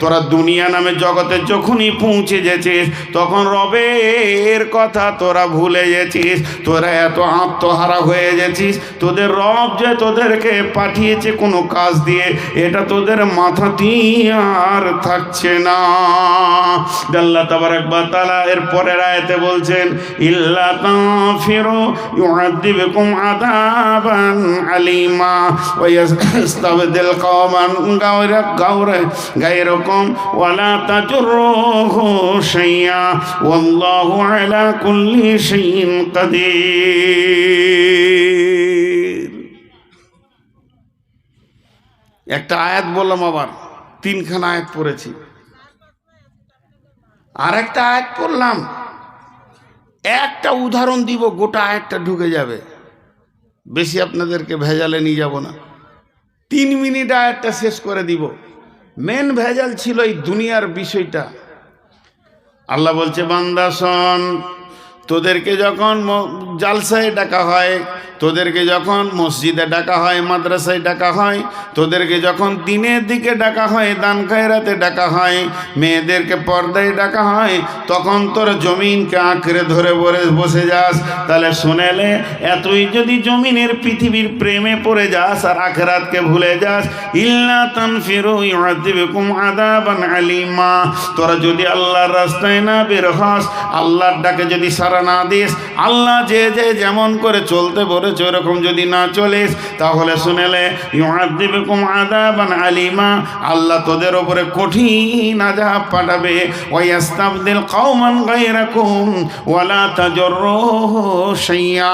তোরা দুনিয়া নামে জগতে যখনই পৌঁছে গেছিস, তখন রবের কথা তোরা ভুলে গেছিস, তোরা এত আত্মহারা হয়ে গেছিস। তোদের রব যে তোদেরকে পাঠিয়েছে কোনো কাজ দিয়ে, এটা তোদের মাথাতেই আর থাকছে না। আল্লাহ তাবারাক ওয়া তাআলা এর পরের আয়াতে বলছেন, ইল্লা তাফিরু ইউআযিবকুম আযাবান আলিমা ওয়া ইস্তাবদিল কওমান গায়রাকুম ওয়া লা তাজুরুহু শাইআ ওয়াল্লাহু আলা কুল্লি শাইইন কাদির। একটা আয়াত বললাম, আবার 3খানা আয়াত পড়েছি, আর একটা আয়াত পড়লাম, একটা উদাহরণ দিব, গোটা আয়াতটা ঢুকে যাবে, বেশি আপনাদেরকে ভেজালে নিয়ে যাব না। 3 মিনিট আয়াতটা শেষ করে দিব। মেন ভেজাল ছিল এই দুনিয়ার বিষয়টা। আল্লাহ বলছে, বান্দা শোন, তোদেরকে যখন জালসায় ডাকা হয়, তোদেরকে যখন মসজিদে ডাকা হয়, মাদ্রাসায় ডাকা হয়, তোদেরকে যখন দিনের দিকে ডাকা হয়, দান খায়রাতে ডাকা হয়, মেয়েদেরকে পর্দায় ডাকা হয়, তখন তোর জমিনকে আঁকড়ে ধরে বসে যাস। তাহলে শুনেলে, এতই যদি জমিনের পৃথিবীর প্রেমে পড়ে যাস আর আখিরাতকে ভুলে যাস, ইল্লা তানফিরু ইউআযিবকুম আযাবান আলিমা, তোরা যদি আল্লাহর রাস্তায় না বের হস, আল্লাহর ডাকে যদি সাড়া না দিস, আল্লাহ যে যেমন করে চলতে বলেছে ওরকম যদি না চলিস, তাহলে শুনেলে ইউআযিবকুম আযাবান আলিমা, আল্লাহ তোদের উপরে কঠিন আযাব পাঠাবে। ওয়া ইস্তাবদিল কওমান গায়রাকুম ওয়া লা তাজুরুহু শাইআ,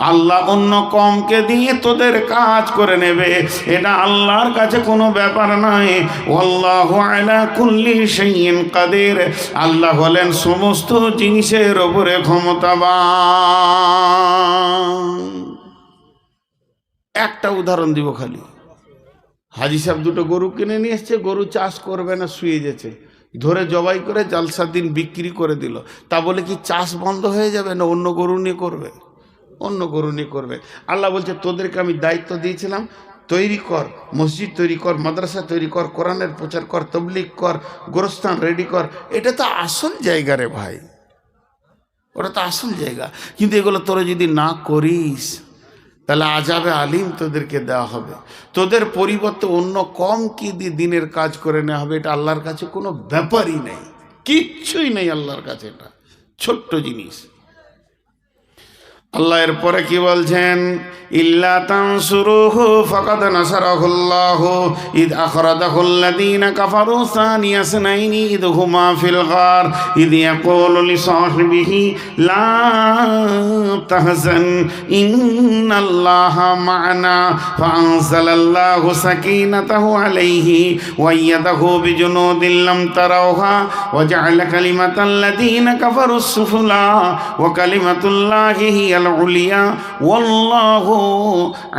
আল্লাহ অন্য কওমকে দিয়ে তোদের কাজ করে নেবে, এটা আল্লাহর কাছে কোনো ব্যাপার নয়। ওয়াল্লাহু আলা কুল্লি শাইইন কাদির, আল্লাহ হলেন সমস্ত জিনিসের উপরে ক্ষমতাবান। একটা উদাহরণ দিব খালি। হাজি সাহেব 2টো গরু কিনে নিয়ে এসছে, গরু চাষ করবে না, শুয়ে গেছে, ধরে জবাই করে জালসার দিন বিক্রি করে দিল। তা বলে কি চাষ বন্ধ হয়ে যাবে? না, অন্য গরু নিয়ে করবে, অন্য গরু নিয়ে করবে। আল্লাহ বলছে, তোদেরকে আমি দায়িত্ব দিয়েছিলাম, তৈরি কর, মসজিদ তৈরি কর, মাদ্রাসা তৈরি কর, কোরআনের প্রচার কর, তবলিগ কর, গোরস্থান রেডি কর। এটা তো আসল জায়গা রে ভাই, ওটা তো আসল জায়গা। কিন্তু এগুলো তোরা যদি না করিস, তাহলে আযাবে আলিম তোদেরকে দেওয়া হবে। তোদের পরিবর্তে অন্য কম কি দিয়ে দিনের কাজ করে নেওয়া হবে, এটা আল্লাহর কাছে কোনো ব্যাপারই নেই, কিচ্ছুই নেই আল্লাহর কাছে, এটা ছোট্ট জিনিস। আল্লাহ এরপরে কি বলছেন, ইল্লা তানসুরুহু ফাকাদ নাসারাহুল্লাহু ইদ আখরাজাহুল্লাযীনা কাফারু সানিয়া ইসনাইনি ইদ হুমা ফিল গার ইদ ইয়াকুলু লিসাহিবিহি লা তাহজান ইন্নাল্লাহা মা'ানা ফাআনজালাল্লাহু সাকিনাতাহু আলাইহি ওয়া আইয়াদাহু বিজুনুদিন লাম তারাওহা ওয়া জা'আলা কালিমাতাল্লাযীনা কাফারুস সুফলা ওয়া কালিমাতুল্লাহি হিয়াল উলিয়া ওয়াল্লাহু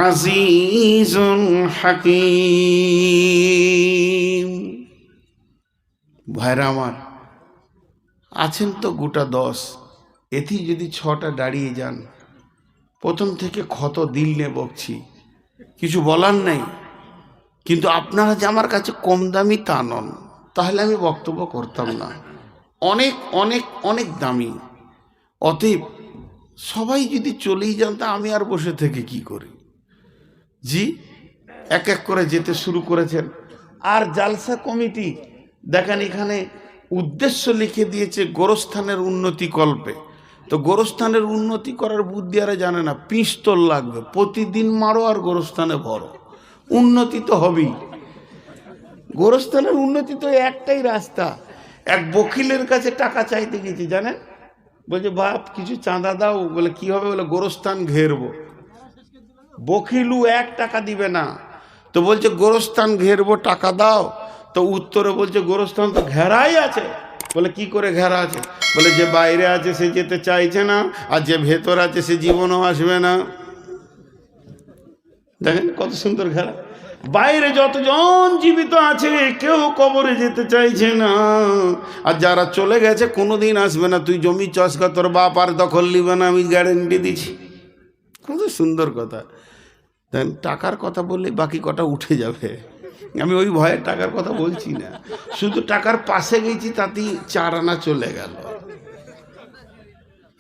আজিজুন হাকীম। ভাইরা আমার, আছেন তো গোটা 10, এতেই যদি 6টা দাঁড়িয়ে যান, প্রথম থেকে ক্ষত দিল নে বকছি, কিছু বলার নাই। কিন্তু আপনারা যে আমার কাছে কম দামি তা নন, তাহলে আমি বক্তব্য করতাম না। অনেক অনেক অনেক দামি। অতএব সবাই যদি চলেই যান তা আমি আর বসে থেকে কি করি? জি, এক এক করে যেতে শুরু করেছেন। আর জালসা কমিটি দেখেন এখানে উদ্দেশ্য লিখে দিয়েছে গোরস্থানের উন্নতি কল্পে। তো গোরস্থানের উন্নতি করার বুদ্ধি আর জানে না, পিস্তল লাগবে, প্রতিদিন মারো আর গোরস্থানে ভরো, উন্নতি তো হবেই। গোরস্থানের উন্নতি তো একটাই রাস্তা। এক বকিলের কাছে টাকা চাইতে গেছি, জানেন, বলছে বাপ কিছু চাঁদা দাও। বলে কি হবে? বলে গোরস্থান ঘেরবো। বকিলু 1 টাকা দিবে না, তো বলছে গোরস্থান ঘেরবো, টাকা দাও। তো উত্তরে বলছে গোরস্থান তো ঘেরাই আছে। বলে কি করে ঘেরা আছে? বলে যে বাইরে আছে সে যেতে চাইছে না, আর যে ভেতর আছে সে জীবনও আসবে না। দেখেন কত সুন্দর ঘেরা। বাইরে যতজন জীবিত আছে কেউ কবরে যেতে চাইছে না, আর যারা চলে গেছে কোনোদিন আসবে না। তুই জমি চাষকা তোর বাপ আর দখল নিবে না, আমি গ্যারেন্টি দিচ্ছি। কত সুন্দর কথা। দেখেন টাকার কথা বললে বাকি কটা উঠে যাবে, আমি ওই ভয়ে টাকার কথা বলছি না। শুধু টাকার পাশে গেছি তাতেই 4 আনা চলে গেল।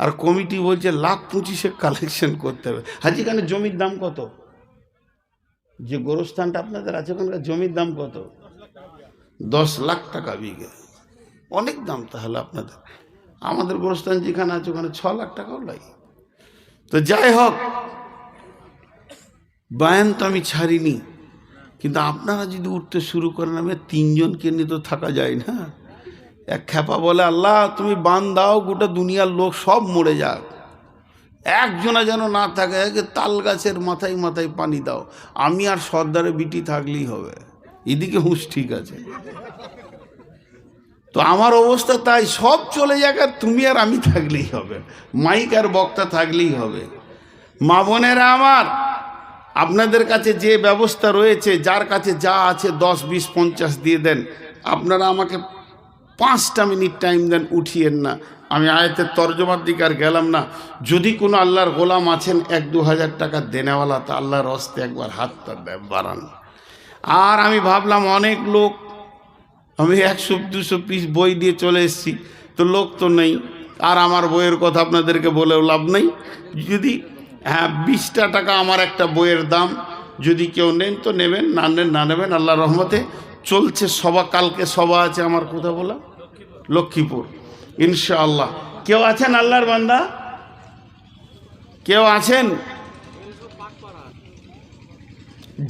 আর কমিটি বলছে 1,25,000 কালেকশন করতে হবে। হাজি খানের জমির দাম কত? যে গোরস্থানটা আপনাদের আছে ওখানকার জমির দাম কত? 10 লাখ টাকা বিঘে। অনেক দাম তাহলে আপনাদের। আমাদের গোরস্থান যেখানে আছে ওখানে 6 লাখ টাকাও লাগে। তো যাই হোক, বায়ান তো আমি ছাড়িনি, কিন্তু আপনারা যদি উঠতে শুরু করেন, আমি 3 জনকে নিয়ে তো থাকা যায় না। এক খ্যাপা বলে আল্লাহ তুমি বান দাও, গোটা দুনিয়ার লোক সব মরে যাক, একজনা যেন না থাকে। তাল গাছের মাথায় মাথায় পানি দাও, আমি আর সর্দারে বিটি থাকলেই হবে। এদিকে হুঁশ ঠিক আছে। তো আমার অবস্থা তাই, সব চলে যাক আর তুমি আর আমি থাকলেই হবে, মাইক আর বক্তা থাকলেই হবে। মা বোনেরা আমার, আপনাদের কাছে যে ব্যবস্থা রয়েছে, যার কাছে যা আছে 10, 20, 50 দিয়ে দেন। আপনারা আমাকে 5টা মিনিট টাইম দেন, উঠিয়েন না। আমি আয়াতের তর্জমার দিকে আর গেলাম না। যদি কোনো আল্লাহর গোলাম আছেন 1-2 হাজার টাকা দেনেওয়ালা, তা আল্লাহর হস্তে একবার হাতটা বাড়ান। আর আমি ভাবলাম অনেক লোক, আমি 100-200 পিস বই দিয়ে চলে এসেছি, তো লোক তো নেই। আর আমার বইয়ের কথা আপনাদেরকে বলেও লাভ নেই। যদি 20টা টাকা আমার একটা বইয়ের দাম, যদি কেউ নেন তো নেবেন, না নেন না নেবেন। আল্লাহর রহমতে চলছে সভা, কালকে সভা আছে আমার, কোথা বলা, লক্ষ্মীপুর, ইনশাআল্লাহ। কেউ আছেন আল্লাহর বান্দা? কেউ আছেন?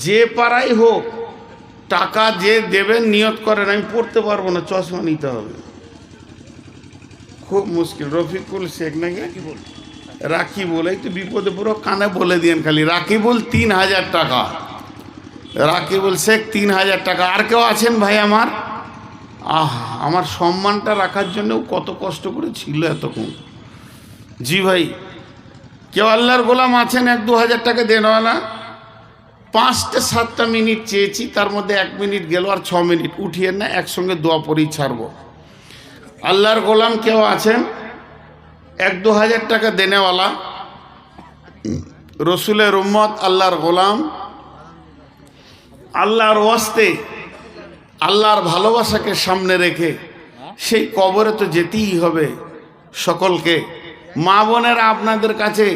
যে পাড়াই হোক, টাকা যে দেবেন নিয়ত করেন। আমি পড়তে পারবো না, চশমা নিতে হবে, খুব মুশকিল। রফিকুল শেখ নাকি রাকিবুল, এই তো বিপদে পুরো কানে বলে দিয়েন খালি রাকিবুল 3000 টাকা, রাকিবুল শেখ 3000 টাকা। আর কেউ আছেন ভাই আমার? আমার সম্মানটা রাখার জন্য কত কষ্ট করে ছিল এতক্ষণ। জি ভাই, কেউ আল্লাহর গোলাম আছেন 1-2 হাজার টাকা দেনওয়ালা? 5-7টা মিনিট চেয়েছি, তার মধ্যে 1 মিনিট গেল, আর 6 মিনিট উঠিয়ে না, একসঙ্গে দোয়া পড়েই ছাড়বো। আল্লাহর গোলাম কেউ আছেন 1-2 হাজার টাকা দেনেওয়ালা? রসুলের উম্মত, আল্লাহর গোলাম, আল্লাহর ওয়াস্তে, আল্লাহর ভালোবাসাকে সামনে রেখে সেই কবরে তো যেতেই হবে সকলকে। মা বোনেরা আপনাদের কাছে,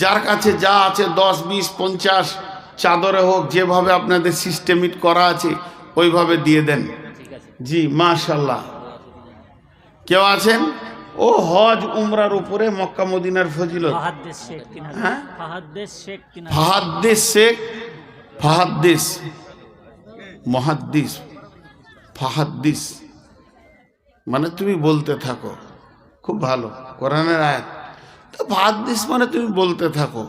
যার কাছে যা আছে 10, 20, 50 চাদরে হোক, যেভাবে আপনাদের সিস্টেমিট করা আছে ওইভাবে দিয়ে দেন। জি মাশাল্লাহ। কেউ আছেন? ও হজ উমরার উপরে মক্কা মদিনার ফজিলত। হ্যাঁ, ফাহাদ্দিস মানে তুমি বলতে থাকো, খুব ভালো কোরআনের আয়াত। তো ফাহাদ্দিস মানে তুমি বলতে থাকো,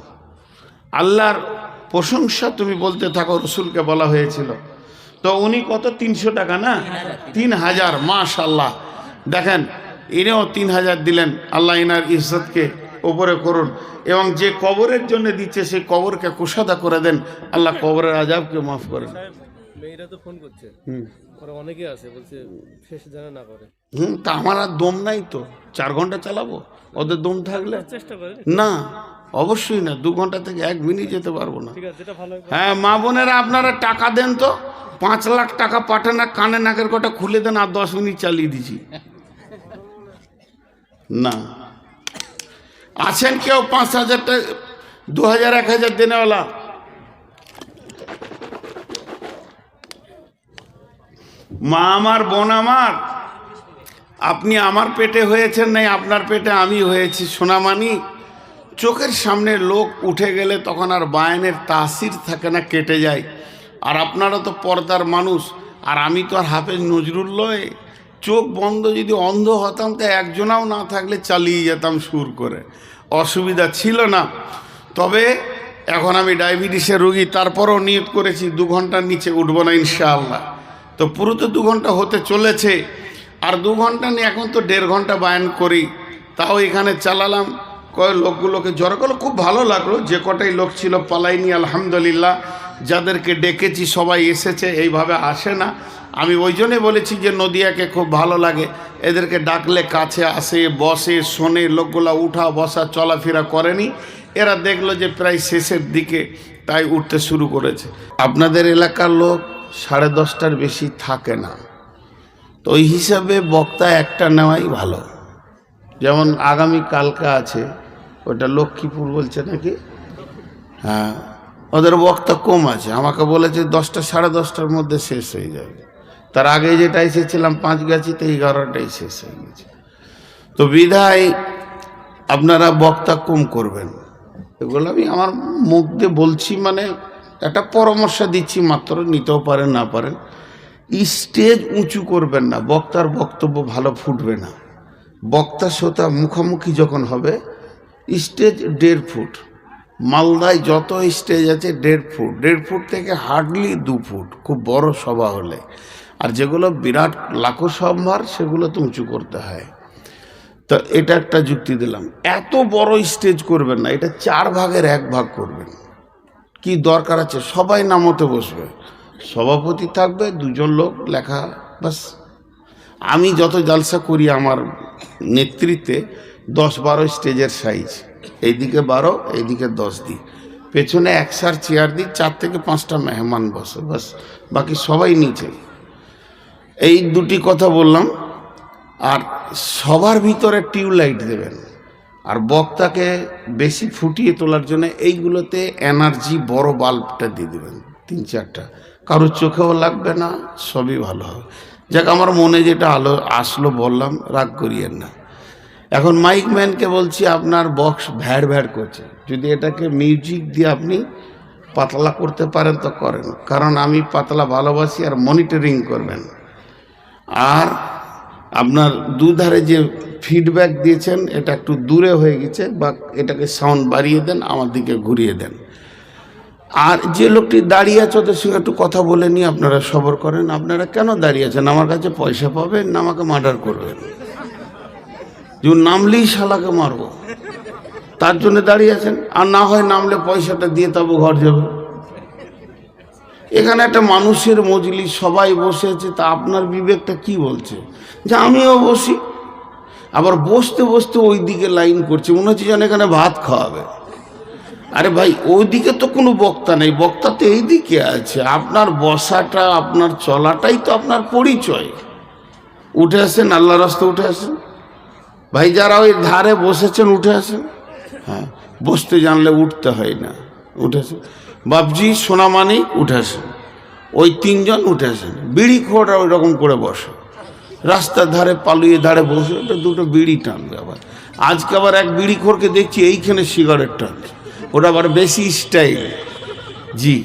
আল্লাহর প্রশংসা তুমি বলতে থাকো, রসুলকে বলা হয়েছিল। তো উনি কত 300 টাকা না, 3000, মাশাআল্লাহ। দেখেন ইনিও 3000 দিলেন, আল্লাহ ইনার ইজ্জতকে উপরে করুন, এবং যে কবরের জন্য দিচ্ছে সেই কবরকে কুশাদা করে দেন, আল্লাহ কবরের আযাবকে মাফ করেন। মেয়েরা তো ফোন করছে, ওরা অনেকে আছে বলছে শেষ জানা না করে। তা আমার আর দম নাই তো, 4 ঘন্টা চালাবো? ওদের দম থাকলে চেষ্টা করে না, অবশ্যই না, 2 ঘন্টা থেকে 1 মিনিট যেতে পারবো না। ঠিক আছে, যেটা ভালো। হ্যাঁ মা বোনেরা, আপনারা টাকা দেন তো, 5 লাখ টাকা পাঠান, কানে নাকের কটা খুলে দেন, আর 10 মিনিট চালিয়ে দিছি। না আছেন কেউ 5000 টাকা, 2000, 1000 দেনেওয়ালা? মা আমার, বোন আমার, আপনি আমার পেটে হয়েছেন, নাই আপনার পেটে আমি হয়েছি সোনামানি। চোখের সামনে লোক উঠে গেলে তখন আর বায়ানের তাসির থাকে না, কেটে যায়। আর আপনারা তো পর্দার মানুষ, আর আমি তো আর হাফেজ নজরুল লয়। চোখ বন্ধ যদি অন্ধ হতাম তো একজনাও না থাকলে চালিয়ে যেতাম সুর করে, অসুবিধা ছিল না। তবে এখন আমি ডায়াবেটিসের রোগী, তারপরও নিয়ত করেছি 2 ঘন্টার নিচে উঠবো না ইনশাআল্লাহ। তো পুরো তো 2 ঘন্টা হতে চলেছে, আর 2 ঘন্টা নিয়ে এখন তো 1.5 ঘন্টা বায়ান করি, তাও এখানে চালালাম। লোকগুলোকে জড়ো করলো, খুব ভালো লাগলো। যে কটাই লোক ছিল পালাইনি, আলহামদুলিল্লাহ। যাদেরকে ডেকেছি সবাই এসেছে, এইভাবে আসে না। আমি ওই জন্যে বলেছি যে নদিয়াকে খুব ভালো লাগে, এদেরকে ডাকলে কাছে আসে, বসে, শোনে। লোকগুলা উঠা বসা চলাফেরা করেনি, এরা দেখলো যে প্রায় শেষের দিকে, তাই উঠতে শুরু করেছে। আপনাদের এলাকার লোক 10:30টার বেশি থাকে না, তো ওই হিসাবে বক্তা একটা নেওয়াই ভালো। যেমন আগামী কালকে আছে, ওটা লক্ষ্মীপুর বলছে নাকি, হ্যাঁ, ওদের বক্তা কম আছে। আমাকে বলেছে 10টা 10:30টার মধ্যে শেষ হয়ে যাবে। তার আগে যেটা এসেছিলাম 5 গাছিতে, 11টাই শেষ হয়ে গেছে। তো বিধায় আপনারা বক্তা কম করবেন, এগুলো আমি আমার মুখ দিয়ে বলছি, মানে একটা পরামর্শ দিচ্ছি মাত্র, নিতেও পারেন না পারেন। স্টেজ উঁচু করবেন না, বক্তার বক্তব্য ভালো ফুটবে না। বক্তা শ্রোতা মুখোমুখি যখন হবে, স্টেজ 1.5 ফুট, মালদায় যত স্টেজ আছে 1.5 ফুট, 1.5 ফুট থেকে হার্ডলি 2 ফুট, খুব বড় সভা হলে। আর যেগুলো বিরাট লাখো সম্ভার, সেগুলো তো উঁচু করতে হয়। তো এটা একটা যুক্তি দিলাম। এত বড় স্টেজ করবেন না, এটা 4 ভাগের 1 ভাগ করবেন। কি দরকার আছে, সবাই নামতে বসবে, সভাপতি থাকবে, 2 জন লোক লেখা, বাস। আমি যত জালসা করি আমার নেতৃত্বে 10-12 স্টেজের সাইজ, এইদিকে 12, এইদিকে 10 দিই, পেছনে 100 চেয়ার দিই, 4 থেকে 5টা মেহমান বসে, বাস। বাকি সবাই নিচে। এই 2টি কথা বললাম। আর সবার ভিতরে টিউবলাইট দেবেন, আর বক্তাকে বেশি ফুটিয়ে তোলার জন্য এইগুলোতে এনার্জি বড় বাল্বটা দিয়ে দেবেন, 3-4টা। কারোর চোখেও লাগবে না, সবই ভালো হবে। যাক, আমার মনে যেটা আসলো বললাম, রাগ করিয়েন না। এখন মাইক ম্যানকে বলছি, আপনার বক্স ভ্যাড় ভ্যাড় করছে, যদি এটাকে মিউজিক দিয়ে আপনি পাতলা করতে পারেন তো করেন, কারণ আমি পাতলা ভালোবাসি। আর মনিটরিং করবেন। আর আপনার দুধারে যে ফিডব্যাক দিয়েছেন, এটা একটু দূরে হয়ে গেছে, বা এটাকে সাউন্ড বাড়িয়ে দেন, আমার দিকে ঘুরিয়ে দেন। আর যে লোকটি দাঁড়িয়ে আছে, ওদের সঙ্গে একটু কথা বলে নিয়ে আপনারা সবর করেন। আপনারা কেন দাঁড়িয়ে আছেন? আমার কাছে পয়সা পাবেন না আমাকে মার্ডার করবেন? যে নামলেই শালাকে মারবো, তার জন্য দাঁড়িয়ে আছেন? আর না হয় নামলে পয়সাটা দিয়ে তবে ঘর যাবে। এখানে একটা মানুষের মজলিস, সবাই বসে আছে, তা আপনার বিবেকটা কি বলছে যে আমিও বসি? আবার বসতে বসতে ওই দিকে লাইন করছে, মনে হচ্ছে যেন এখানে ভাত খাওয়াবে। আরে ভাই, ওইদিকে তো কোনো বক্তা নেই, বক্তা তো এই দিকে আছে। আপনার বসাটা, আপনার চলাটাই তো আপনার পরিচয়। উঠে আসেন, আল্লাহর রাস্তা উঠে আসেন ভাই। যারা ওই ধারে বসেছেন উঠে আসেন। হ্যাঁ, বসতে জানলে উঠতে হয় না, উঠে আসেন। বাবজি, সোনামানিক, উঠে আসেন। ওই 3 জন উঠে আসেন। বিড়ি খোররা ওই রকম করে বসে, রাস্তার ধারে পালুয়ে ধারে বসে ওটা দুটো বিড়ি টানবে। আবার আজকে আবার এক বিড়িখোরকে দেখছি এইখানে সিগারেট টানছে, ওটা আবার বেশি স্টাইল। জি,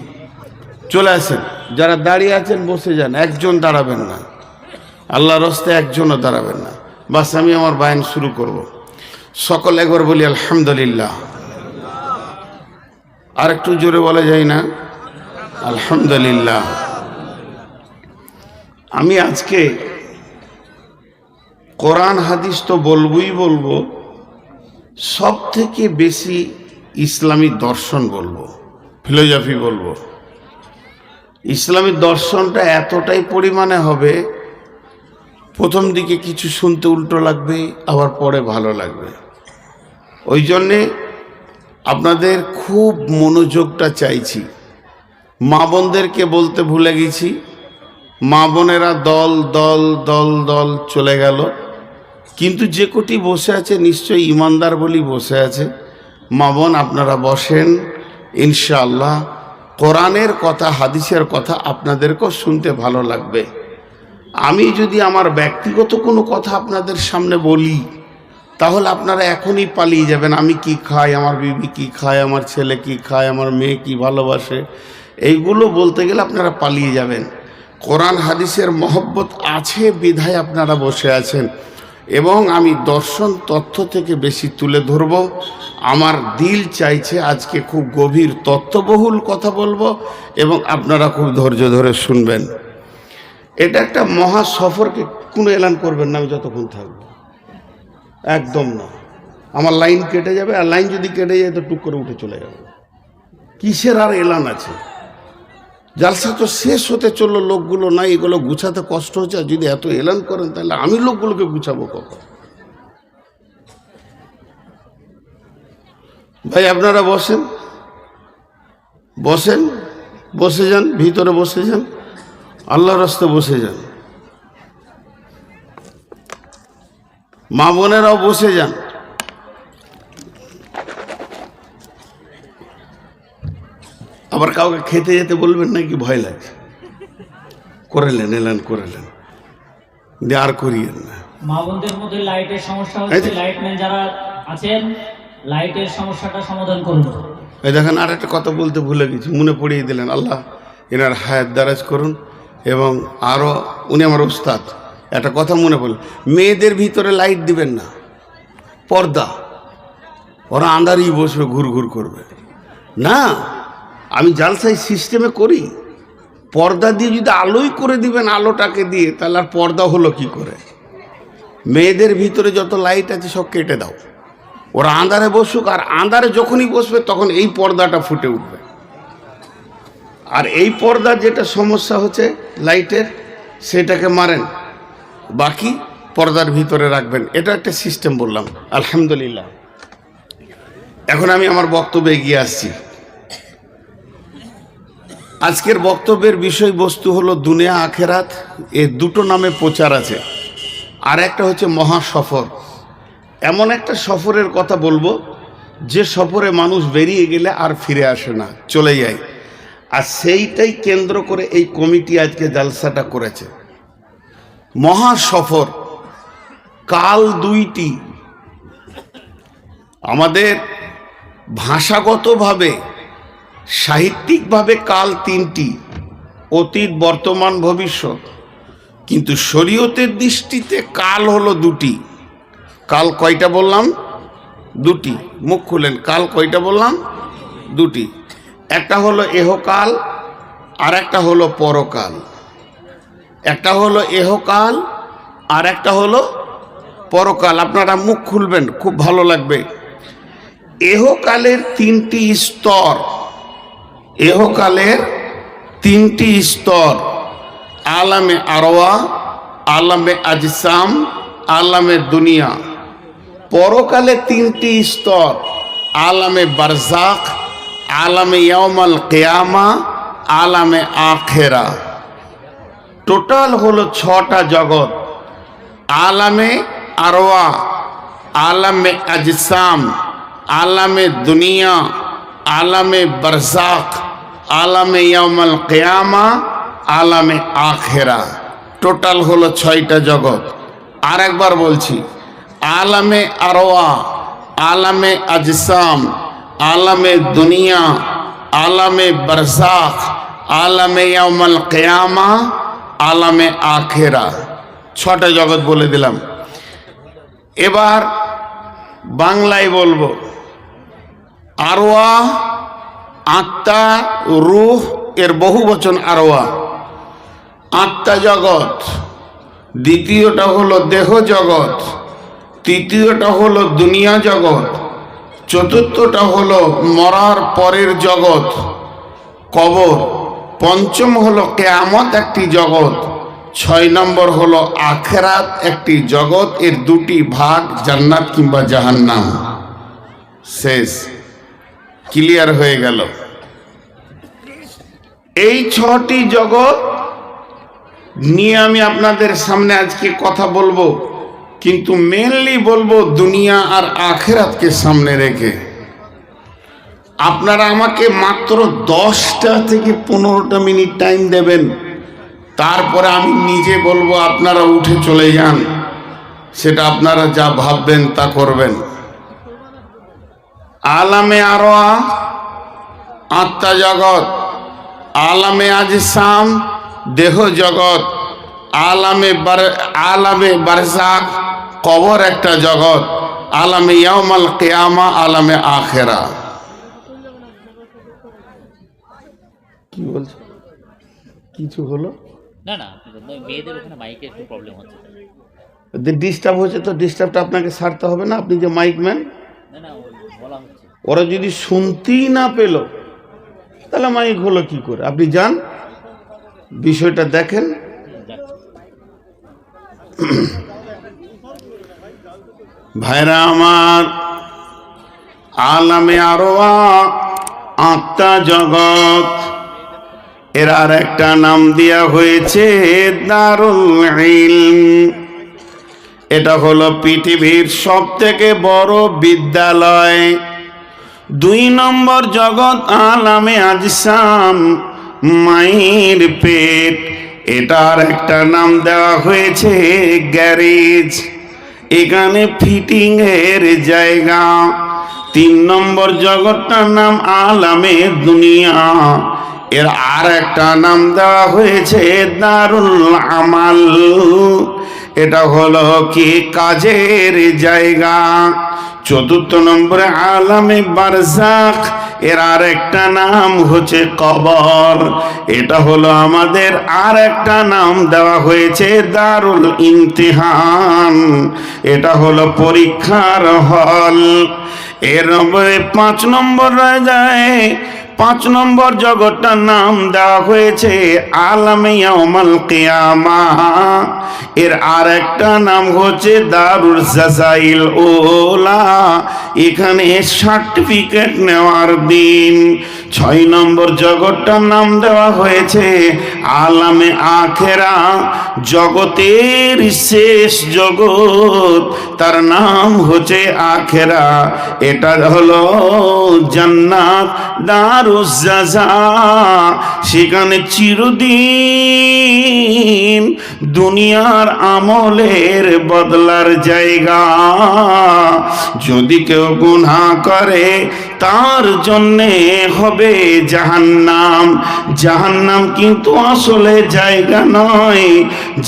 চলে আসেন, যারা দাঁড়িয়ে আছেন বসে যান, একজন দাঁড়াবেন না, আল্লাহর রাস্তায় একজনও দাঁড়াবেন না। বাস আমি আমার বায়ান শুরু করব। সকল একবার বলি আলহামদুলিল্লাহ। আর একটু জোরে বলা যায় না? আলহামদুলিল্লাহ। আমি আজকে কোরআন হাদিস তো বলবই বলবো, সব থেকে বেশি ইসলামী দর্শন বলবো, ফিলোসফি বলবো। ইসলামী দর্শনটা এতটাই পরিমাণে হবে, প্রথম দিকে কিছু শুনতে উল্টো লাগবে, আবার পরে ভালো লাগবে। ওই জন্যে আপনাদের খুব মনোযোগটা চাইছি। মা বোনদেরকে বলতে ভুলে গেছি, মা বোনেরা দল দল দল দল চলে গেল, কিন্তু যে কটি বসে আছে নিশ্চয়ই ইমানদার বলি বসে আছে। মা বোন আপনারা বসেন, ইনশাআল্লাহ কোরআনের কথা হাদিসের কথা আপনাদেরকেও শুনতে ভালো লাগবে। আমি যদি আমার ব্যক্তিগত কোনো কথা আপনাদের সামনে বলি, তাহলে আপনারা এখনই পালিয়ে যাবেন। আমি কি খাই, আমার বিবি কি খায়, আমার ছেলে কি খায়, আমার মেয়ে কি ভালোবাসে, এইগুলো বলতে গেলে আপনারা পালিয়ে যাবেন। কোরআন হাদিসের মহব্বত আছে বিধায় আপনারা বসে আছেন, এবং আমি দর্শন তথ্য থেকে বেশি তুলে ধরব। আমার দিল চাইছে আজকে খুব গভীর তত্ত্ববহুল কথা বলবো, এবং আপনারা খুব ধৈর্য ধরে শুনবেন। এটা একটা মহা সফরকে কোনো এলান করবেন না আমি যতক্ষণ থাকবো, একদম না। আমার লাইন কেটে যাবে, আর লাইন যদি কেটে যায় তো টুক করে উঠে চলে যাবে। কিসের আর এলান আছে? জালসা তো শেষ হতে চললো, লোকগুলো নাই, এগুলো গুছাতে কষ্ট হচ্ছে। আর যদি এত এলান করেন তাহলে আমি লোকগুলোকে গুছাবো কখন? ভাই আপনারা বসেন, বসেন, বসে যান, ভিতরে বসে যান, আল্লাহর রাস্তায় বসে যান। মা বোনেরাও বসে যান। আবার কাউকে খেতে যেতে বলবেন নাকি ভয় লাগে? করেলেন, এলান করেলেন, আর করিয়েন না। মা বোনদের মধ্যে লাইটের সমস্যা হচ্ছে, লাইটম্যান যারা আছেন লাইটের সমস্যাটা সমাধান করুন। এই দেখেন, আর একটা কথা বলতে ভুলে গেছি, মনে পড়িয়ে দিলেন। আল্লাহ এনার হায়াত দারাজ করুন, এবং আরও উনি আমার ওস্তাদ। একটা কথা মনে পড়ল, মেয়েদের ভিতরে লাইট দিবেন না, পর্দা। ওরা আন্ধারেই বসবে, ঘুর ঘুর করবে না। আমি জালসাই সিস্টেমে করি, পর্দা দিয়ে যদি আলোই করে দিবেন, আলোটাকে দিয়ে, তাহলে আর পর্দা হলো কি করে? মেয়েদের ভিতরে যত লাইট আছে সব কেটে দাও, ওরা আন্ধারে বসুক। আর আন্ধারে যখনই বসবে তখন এই পর্দাটা ফুটে উঠবে। আর এই পর্দার যেটা সমস্যা হচ্ছে লাইটের, সেটাকে মারেন, বাকি পর্দার ভিতরে রাখবেন। এটা একটা সিস্টেম বললাম, আলহামদুলিল্লাহ। এখন আমি আমার বক্তব্যে এগিয়ে আসছি। আজকের বক্তব্যের বিষয়বস্তু হলো দুনিয়া আখেরাত, এ দুটো নামে প্রচার আছে। আর একটা হচ্ছে মহা সফর। এমন একটা সফরের কথা বলবো যে সফরে মানুষ বেরিয়ে গেলে আর ফিরে আসে না, চলে যায়। আর সেইটাই কেন্দ্র করে এই কমিটি আজকে জালসাটা করেছে। মহা সফর, কাল দুইটি। আমাদের ভাষাগতভাবে সাহিত্যিকভাবে কাল তিনটি, অতীত বর্তমান ভবিষ্যৎ। কিন্তু শরীয়তের দৃষ্টিতে কাল হলো দুটি। কাল কয়টা বললাম? দুটি। মুখ খুলেন, কাল কয়টা বললাম? দুটি। একটা হলো এহকাল, আর একটা হলো পরকাল। একটা হলো এহকাল, আর একটা হলো পরকাল। আপনারা মুখ খুলবেন, খুব ভালো লাগবে। এহকালের তিনটি স্তর, এহকালের তিনটি স্তর, আলামে আরওয়া, আলামে আজসাম, আলামে দুনিয়া। পরকালে তিনটি স্তর, আলামে বারজাক, আলামে ইয়াউমাল কিয়ামা, আলামে আখেরা। টোটাল হলো 6টা জগৎ। আলামে আরওয়া, আলামে আজসাম, আলামে দুনিয়া, আলামে বারজাক, আলামে ইয়াউমাল কিয়ামা, আলামে আখেরা। টোটাল হলো 6টা জগৎ। আর একবার বলছি, আলামে আরওয়া, আলামে আজসাম, আলামে দুনিয়া, আলামে বারজাখ, আলামে ইয়াউমাল কিয়ামা, আলামে আখেরা। 6টা জগৎ বলে দিলাম। এবার বাংলায় বলবো। আরওয়া আত্মা, রূহ এর বহু বচন আরওয়া। আত্মা জগৎ, দ্বিতীয়টা হলো দেহ জগৎ, তৃতীয়টা হলো দুনিয়া জগৎ, চতুর্থটা হলো মরার পরের জগৎ কবর, পঞ্চম হলো কিয়ামত একটি জগৎ, 6 নম্বর হলো আখিরাত একটি জগৎ। এর 2টি ভাগ, জান্নাত কিংবা জাহান্নাম। শেষ, ক্লিয়ার হয়ে গেল। এই 6টি জগৎ নিয়ে আমি আপনাদের সামনে আজকে কথা বলবো, কিন্তু মেনলি বলবো দুনিয়া আর আখিরাতকে সামনে রেখে। আপনারা আমাকে মাত্র 10টা থেকে 15টা মিনিট টাইম দেবেন, তারপরে আমি নিজে বলবো, আপনারা উঠে চলে যান। সেটা আপনারা যা ভাববেন তা করবেন। আলামে আরওয়া আত্মা জগৎ, আলামে আজসাম দেহ জগৎ, আলামে বারজাখ কবর একটা জগৎ, আলামে ইয়াউমাল কিয়ামা, আলামে আখেরা। কি বলছো? কিছু হলো না না, মেয়েদের ওখানে মাইকে একটু প্রবলেম হচ্ছে। ডিস্টার্ব হচ্ছে তো ডিস্টার্বটা আপনাকে সারতে হবে না? আপনি যে মাইক ম্যান, না না, বলা হচ্ছে। ওরা যদি শুনতেই না পেল তাহলে মাইক হলো কি করে? আপনি যান, বিষয়টা দেখেন। ভাইরা আমার, আলামে আরওয়া আত্মা জগৎ, এর আর একটা নাম দেয়া হয়েছে দারুল ইলম। এটা হলো পৃথিবীর সবথেকে বড় বিদ্যালয়। 2 নম্বর জগৎ আলামে আজসাম, মায়ের পেট, এটার একটা নাম দেওয়া হয়েছে গ্যারেজ, এখানে ফিটিং এর জায়গা। 3 নম্বর জগৎটার নাম আলামে দুনিয়া, এর আর একটা নাম দেওয়া হয়েছে দারুল আমাল, এটা হলো কি কাজের জায়গা। 4 নম্বরে আলামে বারজাখ, এর আর একটা নাম হচ্ছে কবর, এটা হলো আমাদের আর একটা নাম দেওয়া হয়েছে দারুল ইমতিহান, এটা হলো পরীক্ষার হল। এর 5 নম্বর যায়, 5 নম্বর জগৎটার নাম দেওয়া হয়েছে আলামে ইয়াউমাল কিয়ামা, এর আর একটা নাম হচ্ছে দারুল জাযাইল ওলা, এখানে সার্টিফিকেট নেওয়ার দিন। 6 নম্বর জগৎটার নাম দেওয়া হয়েছে আলামে আখেরা, জগতের শেষ জগৎ, তার নাম হচ্ছে আখেরা, এটা হলো জান্নাত দারুজ জাযা, সেখানে চিরদিন দুনিয়ার আমলের বদলার জায়গা। যদি কেউ গুনাহ করে তার জন্যে হবে জাহান্নাম। জাহান্নাম কিন্তু আসলে জায়গা নয়,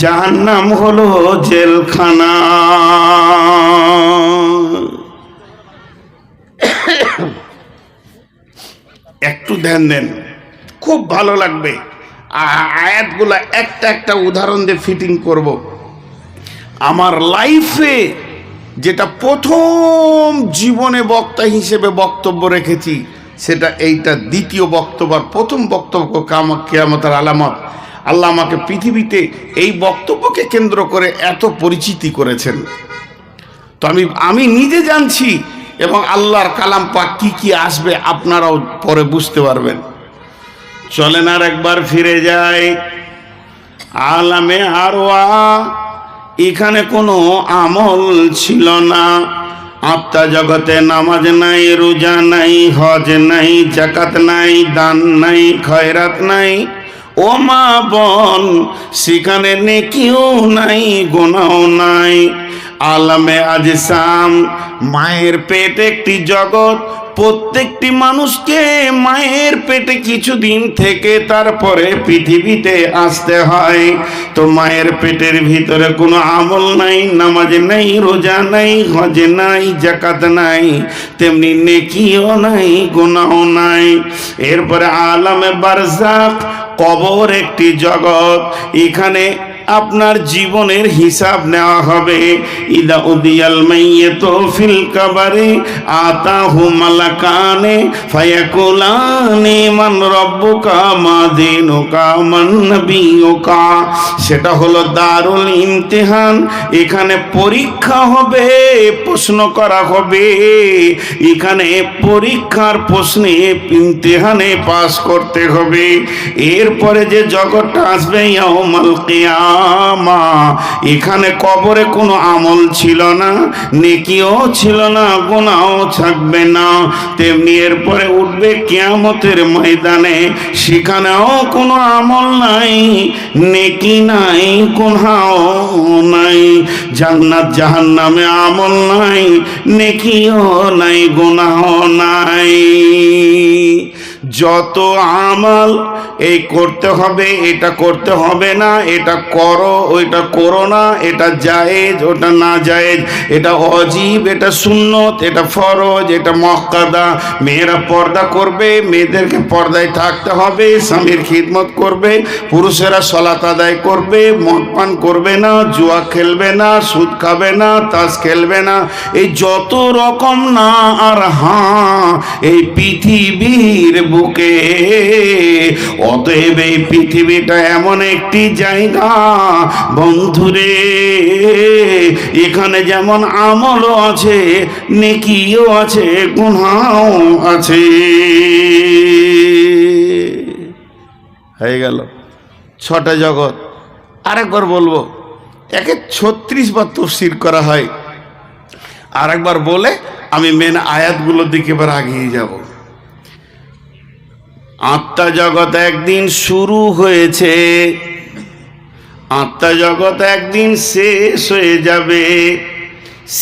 জাহান্নাম হলো জেলখানা। একটু ধ্যান দেন, খুব ভালো লাগবে। আয়াতগুলা একটা একটা উদাহরণ দিয়ে ফিটিং করব। আমার লাইফে যেটা প্রথম জীবনে বক্তা হিসেবে বক্তব্য রেখেছি, সেটা এইটা দ্বিতীয় বক্তব্য। আর প্রথম বক্তব্য কিয়ামতের আলামত। আল্লাহ আমাকে পৃথিবীতে এই বক্তব্যকে কেন্দ্র করে এত পরিচিতি করেছেন, তো আমি নিজে জানছি, এবং আল্লাহর কালাম পাক কি কি আসবে আপনারাও পরে বুঝতে পারবেন। চলেন আর একবার ফিরে যাই আলামে আরওয়া। এখানে কোনো আমল ছিল না। আত্মা জগতে নামাজ নাই, রোজা নাই, হজ নাই, জাকাত নাই, দান নাই, খয়রাত নাই, ও মা বোন, সেখানে নেকিও নাই, গুনাহও নাই। আলামে আজসাম, মায়ের পেট একটি জগৎ। প্রত্যেকটি মানুষকে মায়ের পেটে কিছুদিন থেকে তারপরে পৃথিবীতে আসতে হয়। তো মায়ের পেটের ভিতরে কোনো আমল নাই, নামাজ নাই, রোজা নাই, হজ নাই, যাকাত নাই, তেমনি নেকিও নাই, গুনাহও নাই। এরপরে আলামে বারজাখ, কবর একটি জগৎ। এখানে আপনার জীবনের হিসাব নেওয়া হবে। ইদা উদিয়াল মাইয়াতু ফিল কবরি আতাহু মালাকানে ফায়াকুলানি মান রাব্বুকা মা দীনুকা মান নবিয়ুকা। সেটা হলো দারুল ইমতিহান। এখানে পরীক্ষা হবে, প্রশ্ন করা হবে। এখানে পরীক্ষার প্রশ্নে ইমতিহানে পাস করতে হবে। এরপরে যে জগৎটা আসবে ইয়াউমাল কিয়ামা, এখানে কবরে কোনো আমল ছিল না, নেকিও ছিল না, গুনাহও থাকবে না। তেমনি এরপরে উঠবে কিয়ামতের ময়দানে, সেখানেও কোনো আমল নাই, নেকি নাই, গুনাহও নাই। জান্নাত জাহান্নামে আমল নাই, নেকিও নাই, গুনাহও নাই। যত আমল এই করতে হবে, এটা করতে হবে না, এটা করো, ওইটা করো না, এটা জায়েজ, ওটা না জায়েজ, এটা অজীব, এটা সুন্নত, এটা ফরজ, এটা মুআক্কাদা। মেয়েরা পর্দা করবে, মেয়েদেরকে পর্দায় থাকতে হবে, স্বামীর খিদমত করবে। পুরুষেরা সালাত আদায় করবে, মদ পান করবে না, জুয়া খেলবে না, সুদ খাবে না, তাস খেলবে না। এই যত রকম না আর হ্যাঁ এই পৃথিবীর বুকে। অতএব এই পৃথিবীটা এমন একটি জায়গা বন্ধুরে, এখানে যেমন আমলও আছে, নেকিও আছে, গুনাহও আছে। হয়ে গেল 6টা জগৎ। আরেকবার বলবো, একে 36 বার তাফসীর করা হয়। আরেকবার বলে আমি মেন আয়াতগুলোর দিকে এবার আগিয়ে যাব। আত্মা জগৎ একদিন শুরু হয়েছে, আত্মা জগৎ একদিন শেষ হয়ে যাবে।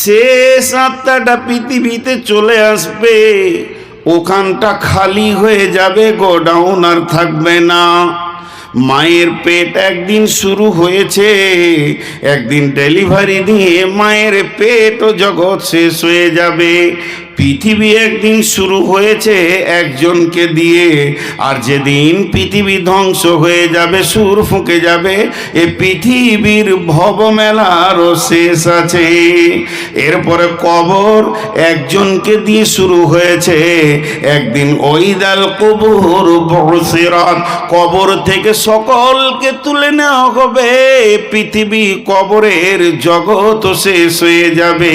শেষ আত্মাটা পৃথিবীতে চলে আসবে, ওখানটা খালি হয়ে যাবে, গোডাউন আর থাকবে না। মায়ের পেট একদিন শুরু হয়েছে, একদিন ডেলিভারি দিয়ে মায়ের পেট ও জগৎ শেষ হয়ে যাবে। পৃথিবী একদিন শুরু হয়েছে একজনকে দিয়ে, আর যেদিন পৃথিবী ধ্বংস হয়ে যাবে, সুর ফুঁকে যাবে, এ পৃথিবীর ভবমেলারও শেষ আছে। এরপরে কবর একজনকে দিয়ে শুরু হয়েছে, একদিন ওইদাল কবুর বুসিরাত, কবর থেকে সকলকে তুলে নেওয়া হবে, পৃথিবী কবরের জগৎ শেষ হয়ে যাবে।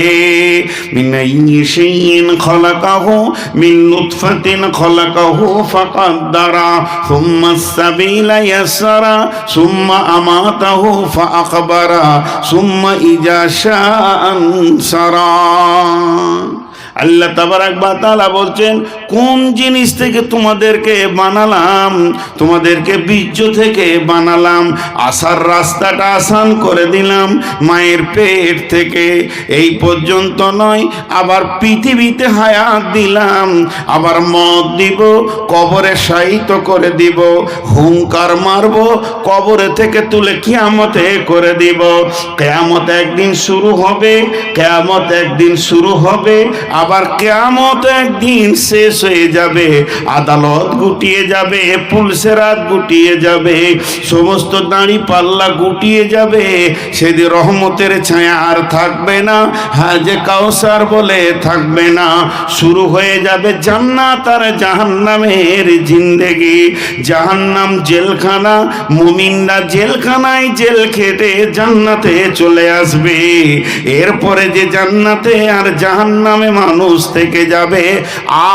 মিনাইয়ি শাইইন খলাকাহু মিন নুতফাতিন খলাকাহু ফাকাদ্দারা সুম্মা সাবিলা ইয়াসরা সুম্মা আমাতাহু ফাআকবারা সুম্মা ইজা শাআ আনসারা। আল্লাহ তাবারাক ওয়া তাআলা বলছেন, কোন জিনিস থেকে তোমাদেরকে বানালাম? তোমাদেরকে বীর্য থেকে বানালাম, আসার রাস্তাটা আসান করে দিলাম মায়ের পেট থেকে। এই পর্যন্ত নয়, আবার পৃথিবীতে হায়াত দিলাম, আবার মত দিব, কবরে শায়িত করে দিব, হুঙ্কার মারব, কবরে থেকে তুলে কিয়ামতে করে দিব। কিয়ামত একদিন শুরু হবে, কিয়ামত একদিন শুরু হবে, আবার কিয়ামত একদিন শেষ হয়ে যাবে। আদালত গুটিয়ে যাবে, পুলসেরাত গুটিয়ে যাবে, সমস্ত দাড়ি পাল্লা গুটিয়ে যাবে। সেদিন রহমতের ছায়া আর থাকবে না, হাজে কাউসার বলে থাকবে না। শুরু হয়ে যাবে জান্নাত আর জাহান্নামের জিন্দেগি। জাহান্নাম জেলখানা, মুমিনরা জেলখানায় জেল খেটে জান্নাতে চলে আসবে। এরপরে যে জান্নাতে আর জাহান্নামে মানুষ মানুষ থেকে যাবে।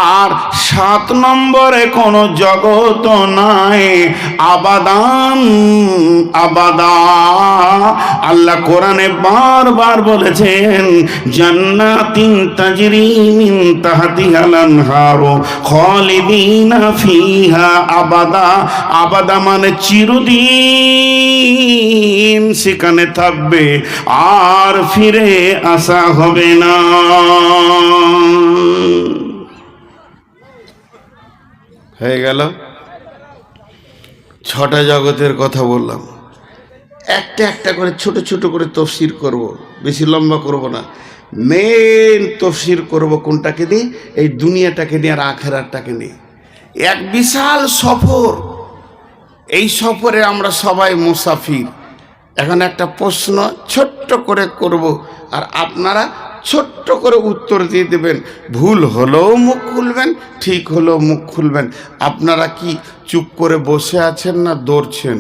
আর 7 নম্বরে কোনো জগৎ নাই, আবাদান আবাদা। আল্লাহ কোরআনে বারবার বলেছেন, জান্নাতিন তাজরি মিন তাহতিহাল আনহারু খালিদিনা ফিহা আবাদা। আবাদা মানে চিরদিন সেখানে থাকবে, আর ফিরে আসা হবে না। হয়ে গেল 6টা জগতের কথা বললাম। একটা একটা করে ছোট ছোট করে তফসির করব, বেশি লম্বা করব না। মেন তফসির করব কোনটাকে নিয়ে? এই দুনিয়াটাকে নিয়ে আর আখেরাতটাকে নিয়ে। এক বিশাল সফর, এই সফরে আমরা সবাই মুসাফির। এখন একটা প্রশ্ন ছোট্ট করে করব, আর আপনারা ছোট্ট করে উত্তর দিয়ে দেবেন। ভুল হলেও মুখ খুলবেন, ঠিক হলেও মুখ খুলবেন। আপনারা কি চুপ করে বসে আছেন না দৌড়ছেন?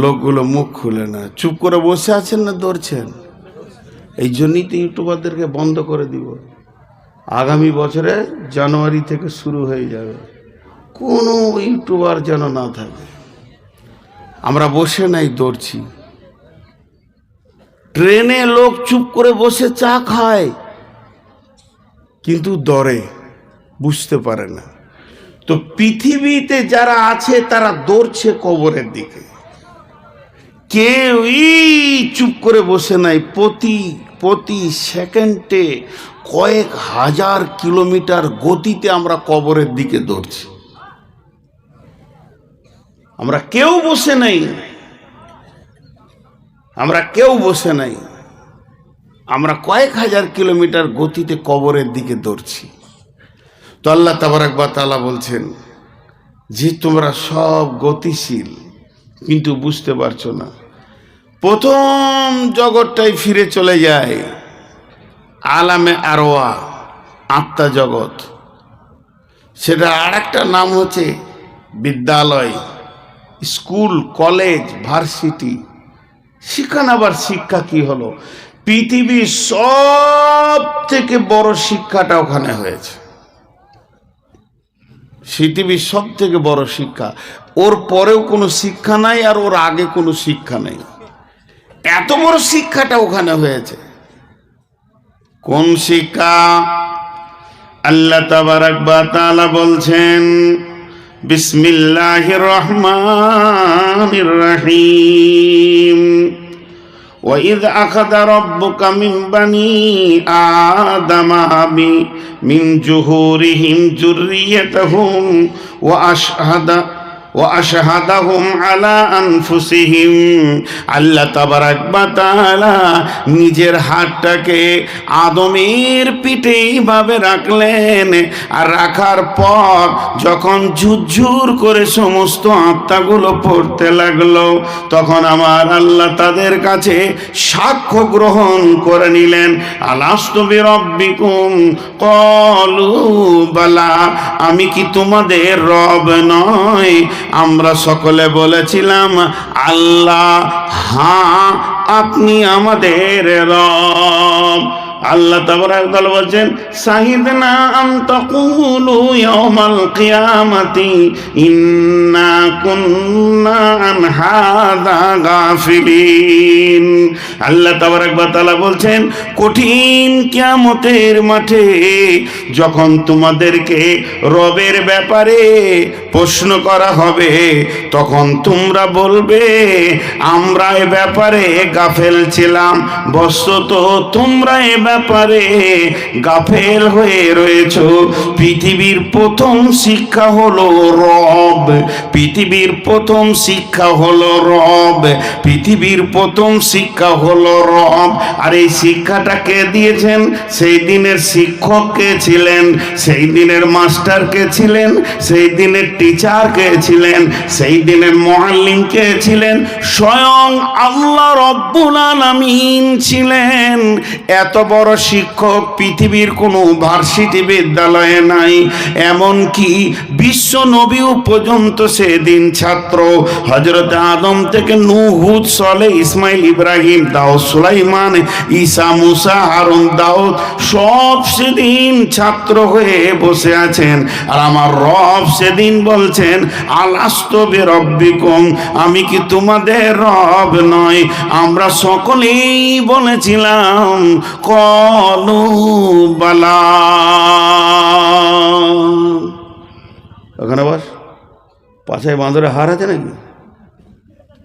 লোকগুলো মুখ খুলে না। চুপ করে বসে আছেন না দৌড়ছেন? এই জন্যই তো ইউটিউবারদেরকে বন্ধ করে দিব। আগামী বছরে জানুয়ারি থেকে শুরু হয়ে যাবে, কোনো ইউটিউবার যেন না থাকে। আমরা বসে নাই, দৌড়ছি। ট্রেনে লোক চুপ করে বসে চা খায়, কিন্তু দৌড়ে, বুঝতে পারে না। তো পৃথিবীতে যারা আছে তারা দৌড়ছে কবরের দিকে। কেউই চুপ করে বসে নাই। প্রতি সেকেন্ডে কয়েক হাজার কিলোমিটার গতিতে আমরা কবরের দিকে দৌড়ছি। আমরা কেউ বসে নাই, আমরা কেউ বসে নাই। আমরা কয়েক হাজার কিলোমিটার গতিতে কবরের দিকে দৌড়ছি। তো আল্লাহ তাবারাক ওয়া তাআলা বলছেন যে তোমরা সব গতিশীল, কিন্তু বুঝতে পারছো না। প্রথম জগৎটাই ফিরে চলে যায় আলামে আরওয়া, আত্মা জগৎ। সেটা আরেকটা নাম হচ্ছে বিদ্যালয়, স্কুল, কলেজ, ভার্সিটি। সেখানে আবার শিক্ষা কি হলো? পৃথিবীর সব থেকে বড় শিক্ষাটা ওখানে হয়েছে। পৃথিবীর সব থেকে বড় শিক্ষা। ওর পরেও কোনো শিক্ষা নাই, আর ওর আগে কোনো শিক্ষা নেই। এত বড় শিক্ষাটা ওখানে হয়েছে। কোন শিক্ষা? আল্লাহ তাবারাক ওয়া তাআলা বলছেন, বিসমিল্লাহির রহমানির রহিম। وَإِذْ أَخَذَ رَبُّكَ مِنْ بَنِي آدَمَ مِنْ ظُهُورِهِمْ ذُرِّيَّتَهُمْ وَأَشْهَدَهُمْ عَلَى أَنفُسِهِمْ। আল্লাহ তাবারাক ওয়া তাআলা নিজের হাতটাকে আদমের পিঠে এইভাবে রাখলেন, আর রাখার পর যখন ঝুরঝুর করে সমস্ত আত্মাগুলো পড়তে লাগলো, তখন আমার আল্লাহ তাদের কাছে সাক্ষ্য গ্রহণ করে নিলেন। আলাস্তু বিরাব্বিকুম ক্বালু বালা, আমি কি তোমাদের রব নয়? আমরা সকলে বলেছিলাম আল্লাহ, হ্যাঁ আপনি আমাদের রব। আল্লাহ তাবারাক ওয়া তাআলা বলেন, শাহিদনা আন তাকুলু ইয়াউমাল কিয়ামাতি ইন্না কুন্না আন হাযা গাফিলিন। আল্লাহ তাবারাক ওয়া তাআলা বলছেন, কঠিন কিয়ামতের মাঠে যখন তোমাদেরকে রবের ব্যাপারে প্রশ্ন করা হবে, তখন তোমরা বলবে আমরা এ ব্যাপারে গাফেল ছিলাম। বস্তুত তোমরা এ ব্যাপারে গাফেল হয়ে রয়েছো। পৃথিবীর প্রথম শিক্ষা হলো রব, পৃথিবীর প্রথম শিক্ষা হলো রব, পৃথিবীর প্রথম শিক্ষা হলো রব। আর এই শিক্ষাটা কে দিয়েছেন? সেই দিনের শিক্ষক কে ছিলেন? সেই দিনের মাস্টার কে ছিলেন? সেই দিনের টিচার কে ছিলেন? সেই দিনের মুআল্লিম কে ছিলেন? স্বয়ং আল্লাহ রব্বুল আলামিন ছিলেন। এত বড় বড় শিক্ষক পৃথিবীর কোনো ভার্সিটি বিদ্যালয়ে নাই, এমনকি বিশ্ব নবীও পর্যন্ত সেদিন ছাত্র। হযরত আদম থেকে নূহ, হুদ, সালেহ, ইসমাইল, ইব্রাহিম, দাউদ, সুলাইমান, ঈসা, মুসা, হারুন, দাউদ সব সেদিন ছাত্র হয়ে বসে আছেন। আর আমার রব সেদিন বলছেন, আলাস্তু বিরব্বিকুম, আমি কি তোমাদের রব নয়? আমরা সকলেই বলেছিলাম কলু বালা। ওখানে বস, পাছায় বাঁদরের হার আছে নাকি?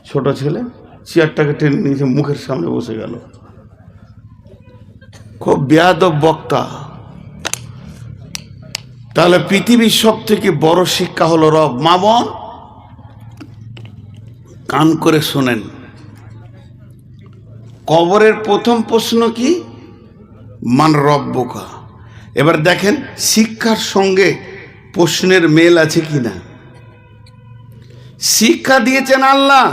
ছোট ছেলে চেয়ারটাকে টেনে নিয়েছে, মুখের সামনে বসে গেল। খুব বেয়াদব বক্তা। তাহলে পৃথিবীর সব থেকে বড় শিক্ষা হলো রব। মা বোন কান করে শোনেন, কবরের প্রথম প্রশ্ন কি? মান রব্বুকা। এবার দেখেন শিক্ষার সঙ্গে প্রশ্নের মেল আছে কিনা। শিক্ষা দিয়েছেন আল্লাহ।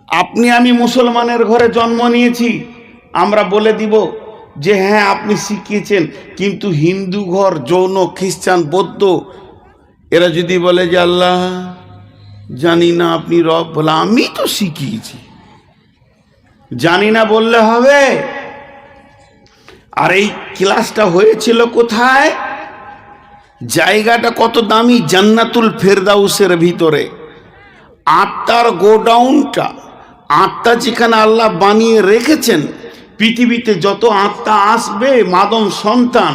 আপনি আমি মুসলমানের ঘরে জন্ম নিয়েছি, আমরা বলে দিব যে হ্যাঁ আপনি শিখিয়েছেন, কিন্তু হিন্দু ঘর, জৈন, খ্রিস্টান, বৌদ্ধ এরা যদি বলে যে আল্লাহ জানি না আপনি রব, বলে আমি তো শিখিয়েছি। জানি না বললে হবে? আর এই ক্লাসটা হয়েছিল কোথায়? জায়গাটা কত দামি, জান্নাতুল ফেরদাউসের ভিতরে। আত্মার গোডাউনটা, আত্মা যেখানে আল্লাহ বানিয়ে রেখেছেন, পৃথিবীতে যত আত্মা আসবে মাদম সন্তান,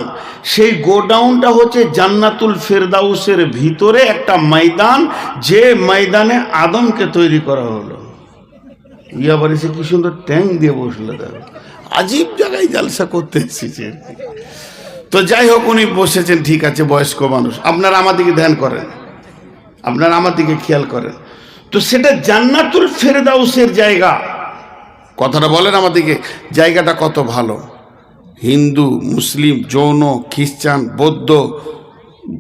সেই গোডাউনটা হচ্ছে জান্নাতুল ফেরদাউসের ভিতরে একটা ময়দান, যে ময়দানে আদমকে তৈরি করা হলো। ইয়াবার এসে কি সুন্দর ট্যাঙ্ক দিয়ে বসলে, দেখো আজীব জায়গায় জালসা করতে এসেছে। তো যাই হোক, উনি বসেছেন, ঠিক আছে, বয়স্ক মানুষ। আপনারা আমার দিকে ধ্যান করেন, আপনারা আমার দিকে খেয়াল করেন। তো সেটা জান্নাতুল ফেরদাউসের জায়গা। কথাটা বলেন আমার দিকে, জায়গাটা কত ভালো। হিন্দু, মুসলিম, জৈন, খ্রিস্টান, বৌদ্ধ,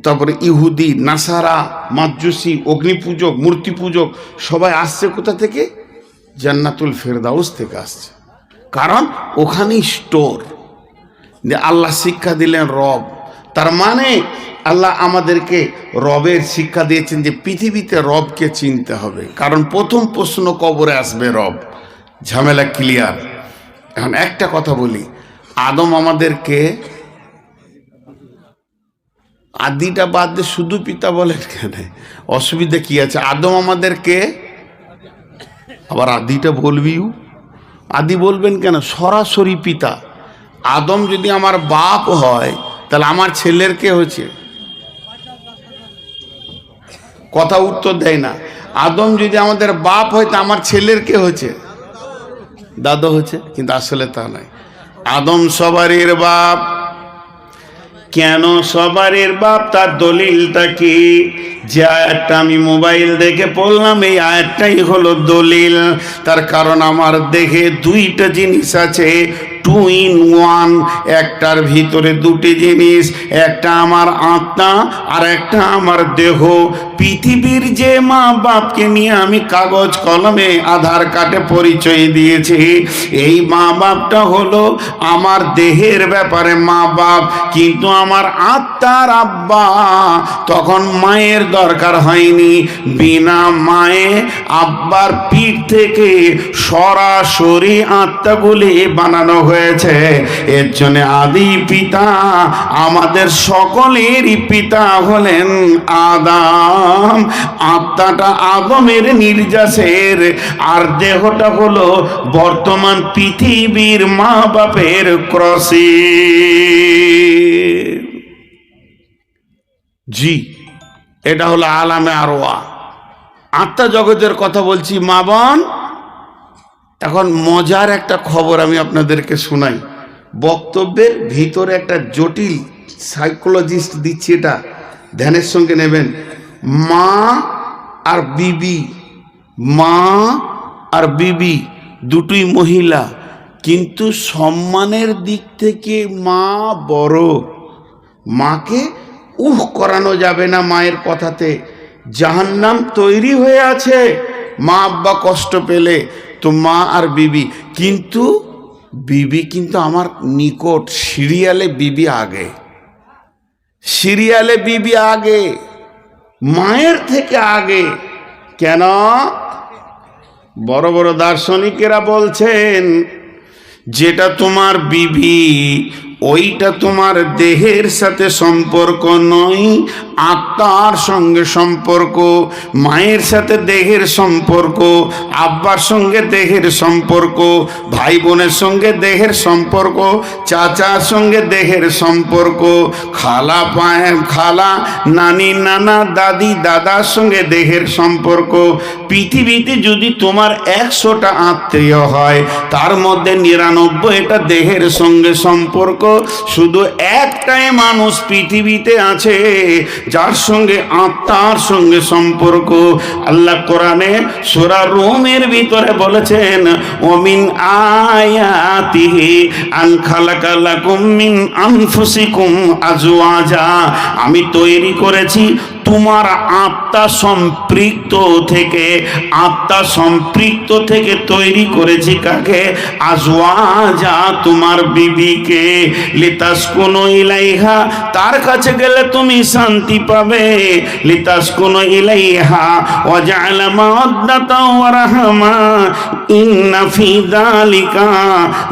তারপরে ইহুদি, নাসারা, মাজুসি, অগ্নিপূজক, মূর্তি পূজক সবাই আসছে কোথা থেকে? জান্নাতুল ফেরদাউস থেকে আসছে। কারণ ওখানেই স্টোর। যে আল্লাহ শিক্ষা দিলেন রব, তার মানে আল্লাহ আমাদেরকে রবের শিক্ষা দিয়েছেন যে পৃথিবীতে রবকে চিনতে হবে। কারণ প্রথম প্রশ্ন কবরে আসবে রব। ঝামেলা ক্লিয়ার। এখন একটা কথা বলি, আদম আমাদেরকে, আদিটা বাদ দিয়ে শুধু পিতা বলেন কেন? অসুবিধা কি আছে? আদম আমাদেরকে, আবার আদিটা বলবিও, আদি বলবেন কেন? সরাসরি পিতা। আদম যদি আমার বাপ হয়, তাহলে আমার ছেলের কে হয়েছে? কথা উত্তর দেয় না। আদম যদি আমাদের বাপ হয়, তা আমার ছেলের কে হয়েছে? দাদা হয়েছে। কিন্তু আসলে তা নয়। আদম সবারের বাপ। কেন সবারের বাপ? তার দলিলটা কি? যে আয়াতটা আমি মোবাইল দেখে পড়লাম, এই আয়াতটাই হলো দলিল। তার কারণ আমার দেহে দুইটা জিনিস আছে, 2 in 1। একটার ভিতরে দুটি জিনিস, একটা আমার আত্মা আর একটা আমার দেহ। পৃথিবীর যে মা বাপকে নিয়ে আমি কাগজ কলমে আধার কার্ডে পরিচয় দিয়েছি, এই মা বাপটা হলো আমার দেহের ব্যাপারে মা বাপ, কিন্তু আমার আত্মার আব্বা। তখন মায়ের দরকার হয়নি। বিনা মায়ে আব্বার পিঠ থেকে সরাসরি আত্মাগুলি বানানো হয়েছে। এর জন্য আদি পিতা, আমাদের সকলেরই পিতা হলেন আদম। আত্মাটা আদমের নির্যাসের, আর দেহটা হলো বর্তমান পৃথিবীর মা বাপের ক্রসে। জি, এটা হলো আলামে আরওয়া, আত্মা জগতের কথা বলছি মা বোন। এখন মজার একটা খবর আমি আপনাদেরকে শোনাই। বক্তব্যের ভিতরে একটা জটিল সাইকোলজিস্ট দিচ্ছি, এটা ধ্যানের সঙ্গে নেবেন। মা আর বিবি, মা আর বিবি দুটোই মহিলা, কিন্তু সম্মানের দিক থেকে মা বড়। মাকে করানো যাবে না মায়ের কথাতে। জাহান্নাম তৈরি হয়ে আছে মা আব্বা কষ্ট পেলে, তো মা আর বিবি। কিন্তু বিবি কিন্তু আমার নিকট, সিরিয়ালে বিবি আগে, সিরিয়ালে বিবি আগে, মায়ের থেকে আগে। কেন? বড় বড় দার্শনিকেরা বলছেন যেটা তোমার বিবি ওইটা তোমার দেহের সাথে সম্পর্ক নয়, আত্মার সঙ্গে সম্পর্ক। মায়ের সাথে দেহের সম্পর্ক, আব্বার সঙ্গে দেহের সম্পর্ক, ভাই বোনের সঙ্গে দেহের সম্পর্ক, চাচার সঙ্গে দেহের সম্পর্ক, খালা খালা, নানি, নানা, দাদি, দাদার সঙ্গে দেহের সম্পর্ক। পৃথিবীতে যদি তোমার 100টা আত্মীয় হয়, তার মধ্যে 99টা দেহের সঙ্গে সম্পর্ক। শুধু একটাই মানুষ পৃথিবীতে আছে যার সঙ্গে আত্মার সঙ্গে সম্পর্ক। আল্লাহ কোরআনে সূরা রুমের ভিতরে বলেছেন, ওমিন আয়াতিহি আন খালাকা লাকুম মিন আনফুসিকুম আজওয়াজা, আমি তৈরি করেছি তোমার আত্মা সম্পৃক্ত থেকে, আত্মা সম্পৃক্ত থেকে তৈরি করেছি কাকে? আজওয়াজা, তোমার বিবিকে। লিতাসকুনু ইলাইহা, তার কাছে গেলে তুমি শান্তি পাবে। লিতাসকুনু ইলাইহা ওয়া জাআলা মাওয়াদ্দাতা ওয়া রাহমা ইন্না ফি যালিকা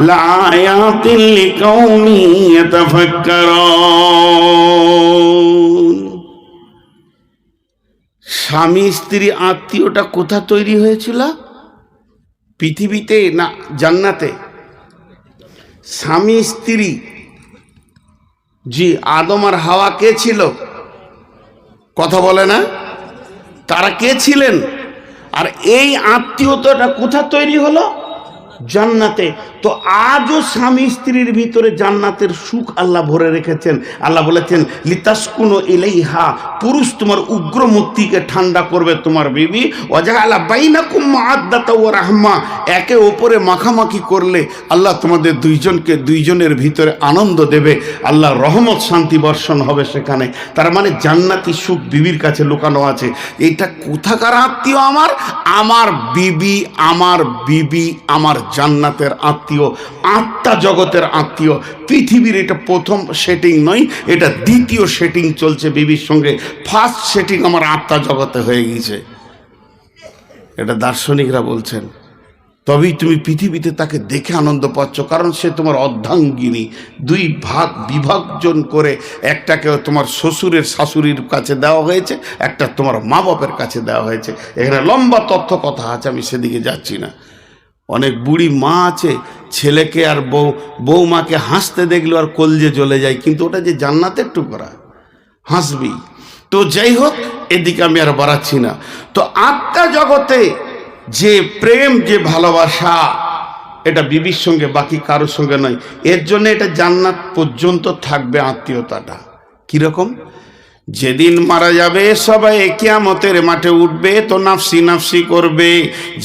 লাআয়াতিন লিকাউমিন ইয়াতাফাক্কারুন। স্বামী স্ত্রী আত্মীয়টা কোথা তৈরি হয়েছিল? পৃথিবীতে না জান্নাতে? স্বামী স্ত্রী, জি, আদম আর হাওয়া কে ছিল? কথা বলে না? তারা কে ছিলেন? আর এই আত্মীয়তাটা কোথা তৈরি হলো? জান্নাতে। তো আজও স্বামী স্ত্রীর ভিতরে জান্নাতের সুখ আল্লাহ ভরে রেখেছেন। আল্লাহ বলেছেন লিতাসকুনু ইলাইহা, পুরুষ তোমার উগ্রমূর্তিকে ঠান্ডা করবে তোমার বিবি। ওয়াজআলা বাইনাকুম মাওয়াদ্দাতা ওয়া রাহমা, একে ওপরে মাখামাখি করলে আল্লাহ তোমাদের দুইজনের ভিতরে আনন্দ দেবে, আল্লাহর রহমত শান্তি বর্ষণ হবে সেখানে। তার মানে জান্নাতি সুখ বিবির কাছে লুকানো আছে। এইটা কোথাকার আত্মীয়? আমার আমার বিবি, আমার বিবি আমার জান্নাতের আত্মীয়, আত্মা জগতের আত্মীয়। পৃথিবীর এটা প্রথম সেটিং নয়, এটা দ্বিতীয় সেটিং চলছে বিবির সঙ্গে। ফার্স্ট সেটিং আমার আত্মা জগতে হয়ে গেছে, এটা দার্শনিকরা বলছেন। তবেই তুমি পৃথিবীতে তাকে দেখে আনন্দ পাচ্ছ, কারণ সে তোমার অর্ধাঙ্গিনী। দুই ভাগ বিভাজন করে একটাকে তোমার শ্বশুরের শাশুড়ির কাছে দেওয়া হয়েছে, একটা তোমার মা বাপের কাছে দেওয়া হয়েছে। এখানে লম্বা তথ্য কথা আছে, আমি সেদিকে যাচ্ছি না। অনেক বুড়ি মা আছে, ছেলেকে আর বৌমাকে হাসতে দেখলো আর কলজে জ্বলে যায়, কিন্তু ওটা যে জান্নাতের টুকরা, হাসবি। তো যাই হোক, এদিকে আমি আর বাড়াচ্ছি না। তো আত্মা জগতে যে প্রেম, যে ভালোবাসা, এটা বিবির সঙ্গে, বাকি কারোর সঙ্গে নয়। এর জন্য এটা জান্নাত পর্যন্ত থাকবে আত্মীয়তাটা। কিরকম? যেদিন মারা যাবে সবাই কিয়ামতের মাঠে উঠবে তো নাফসি নাফসি করবে,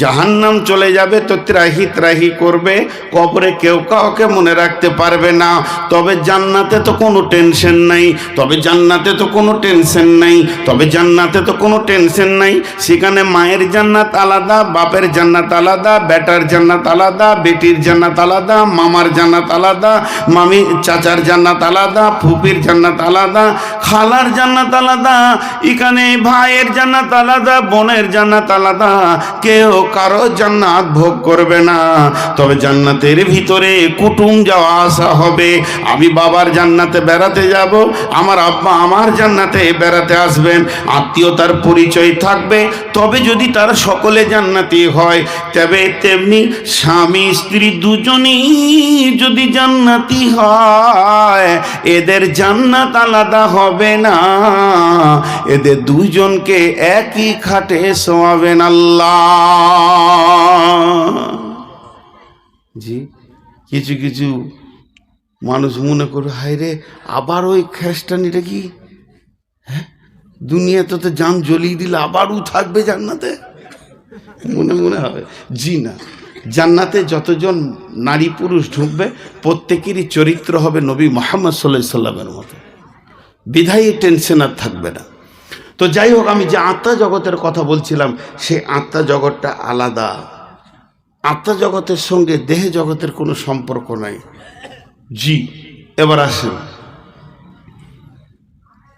জাহান্নাম চলে যাবে তো ত্রাহি ত্রাহি করবে, কবরে কেউ কাউকে মনে রাখতে পারবে না। তবে জান্নাতে তো কোনো টেনশন নাই, তবে জান্নাতে তো কোনো টেনশন নাই, তবে জান্নাতে তো কোনো টেনশন নাই। সেখানে মায়ের জান্নাত আলাদা, বাপের জান্নাত আলাদা, বেটার জান্নাত আলাদা, বেটির জান্নাত আলাদা, মামার জান্নাত আলাদা, মামি চাচার জান্নাত আলাদা, ফুপির জান্নাত আলাদা, খালার জান্নাত আলাদা। এখানে ভাইয়ের জান্নাত আলাদা, বোনের জান্নাত আলাদা, কেউ কারো জান্নাত ভোগ করবে না। তবে জান্নাতের ভিতরে কুটুম যাওয়া আসা হবে। আমি বাবার জান্নাতে বেড়াতে যাব, আমার আব্বা আমার জান্নাতে বেড়াতে আসবেন, আত্মীয়তার পরিচয় থাকবে। তবে যদি তারা সকলে জান্নাতি হয়, তবে তেমনি স্বামী স্ত্রী দুজনেই যদি জান্নাতি হয়, এদের জান্নাত আলাদা হবে না, এদের দুইজনকে একই খাটে শোয়াবেন আল্লাহ। জি, কিছু কিছু মানুষ মনে করে, হায় রে, আবার ওই খ্রিস্টানিটা কি, হ্যাঁ, দুনিয়াতে তো জান জ্বলিয়ে দিলে আবারও থাকবে জান্নাতে, মনে মনে হবে। জি না, জান্নাতে যতজন নারী পুরুষ ঢুকবে প্রত্যেকেরই চরিত্র হবে নবী মুহাম্মদ সাল্লাল্লাহু আলাইহি সাল্লামের মতো, বিধায়ী টেনশন আর থাকবে না। তো যাই হোক, আমি যে আত্মা জগতের কথা বলছিলাম, সেই আত্মা জগৎটা আলাদা। আত্মা জগতের সঙ্গে দেহ জগতের কোনো সম্পর্ক নাই। জি, এবার আসেন,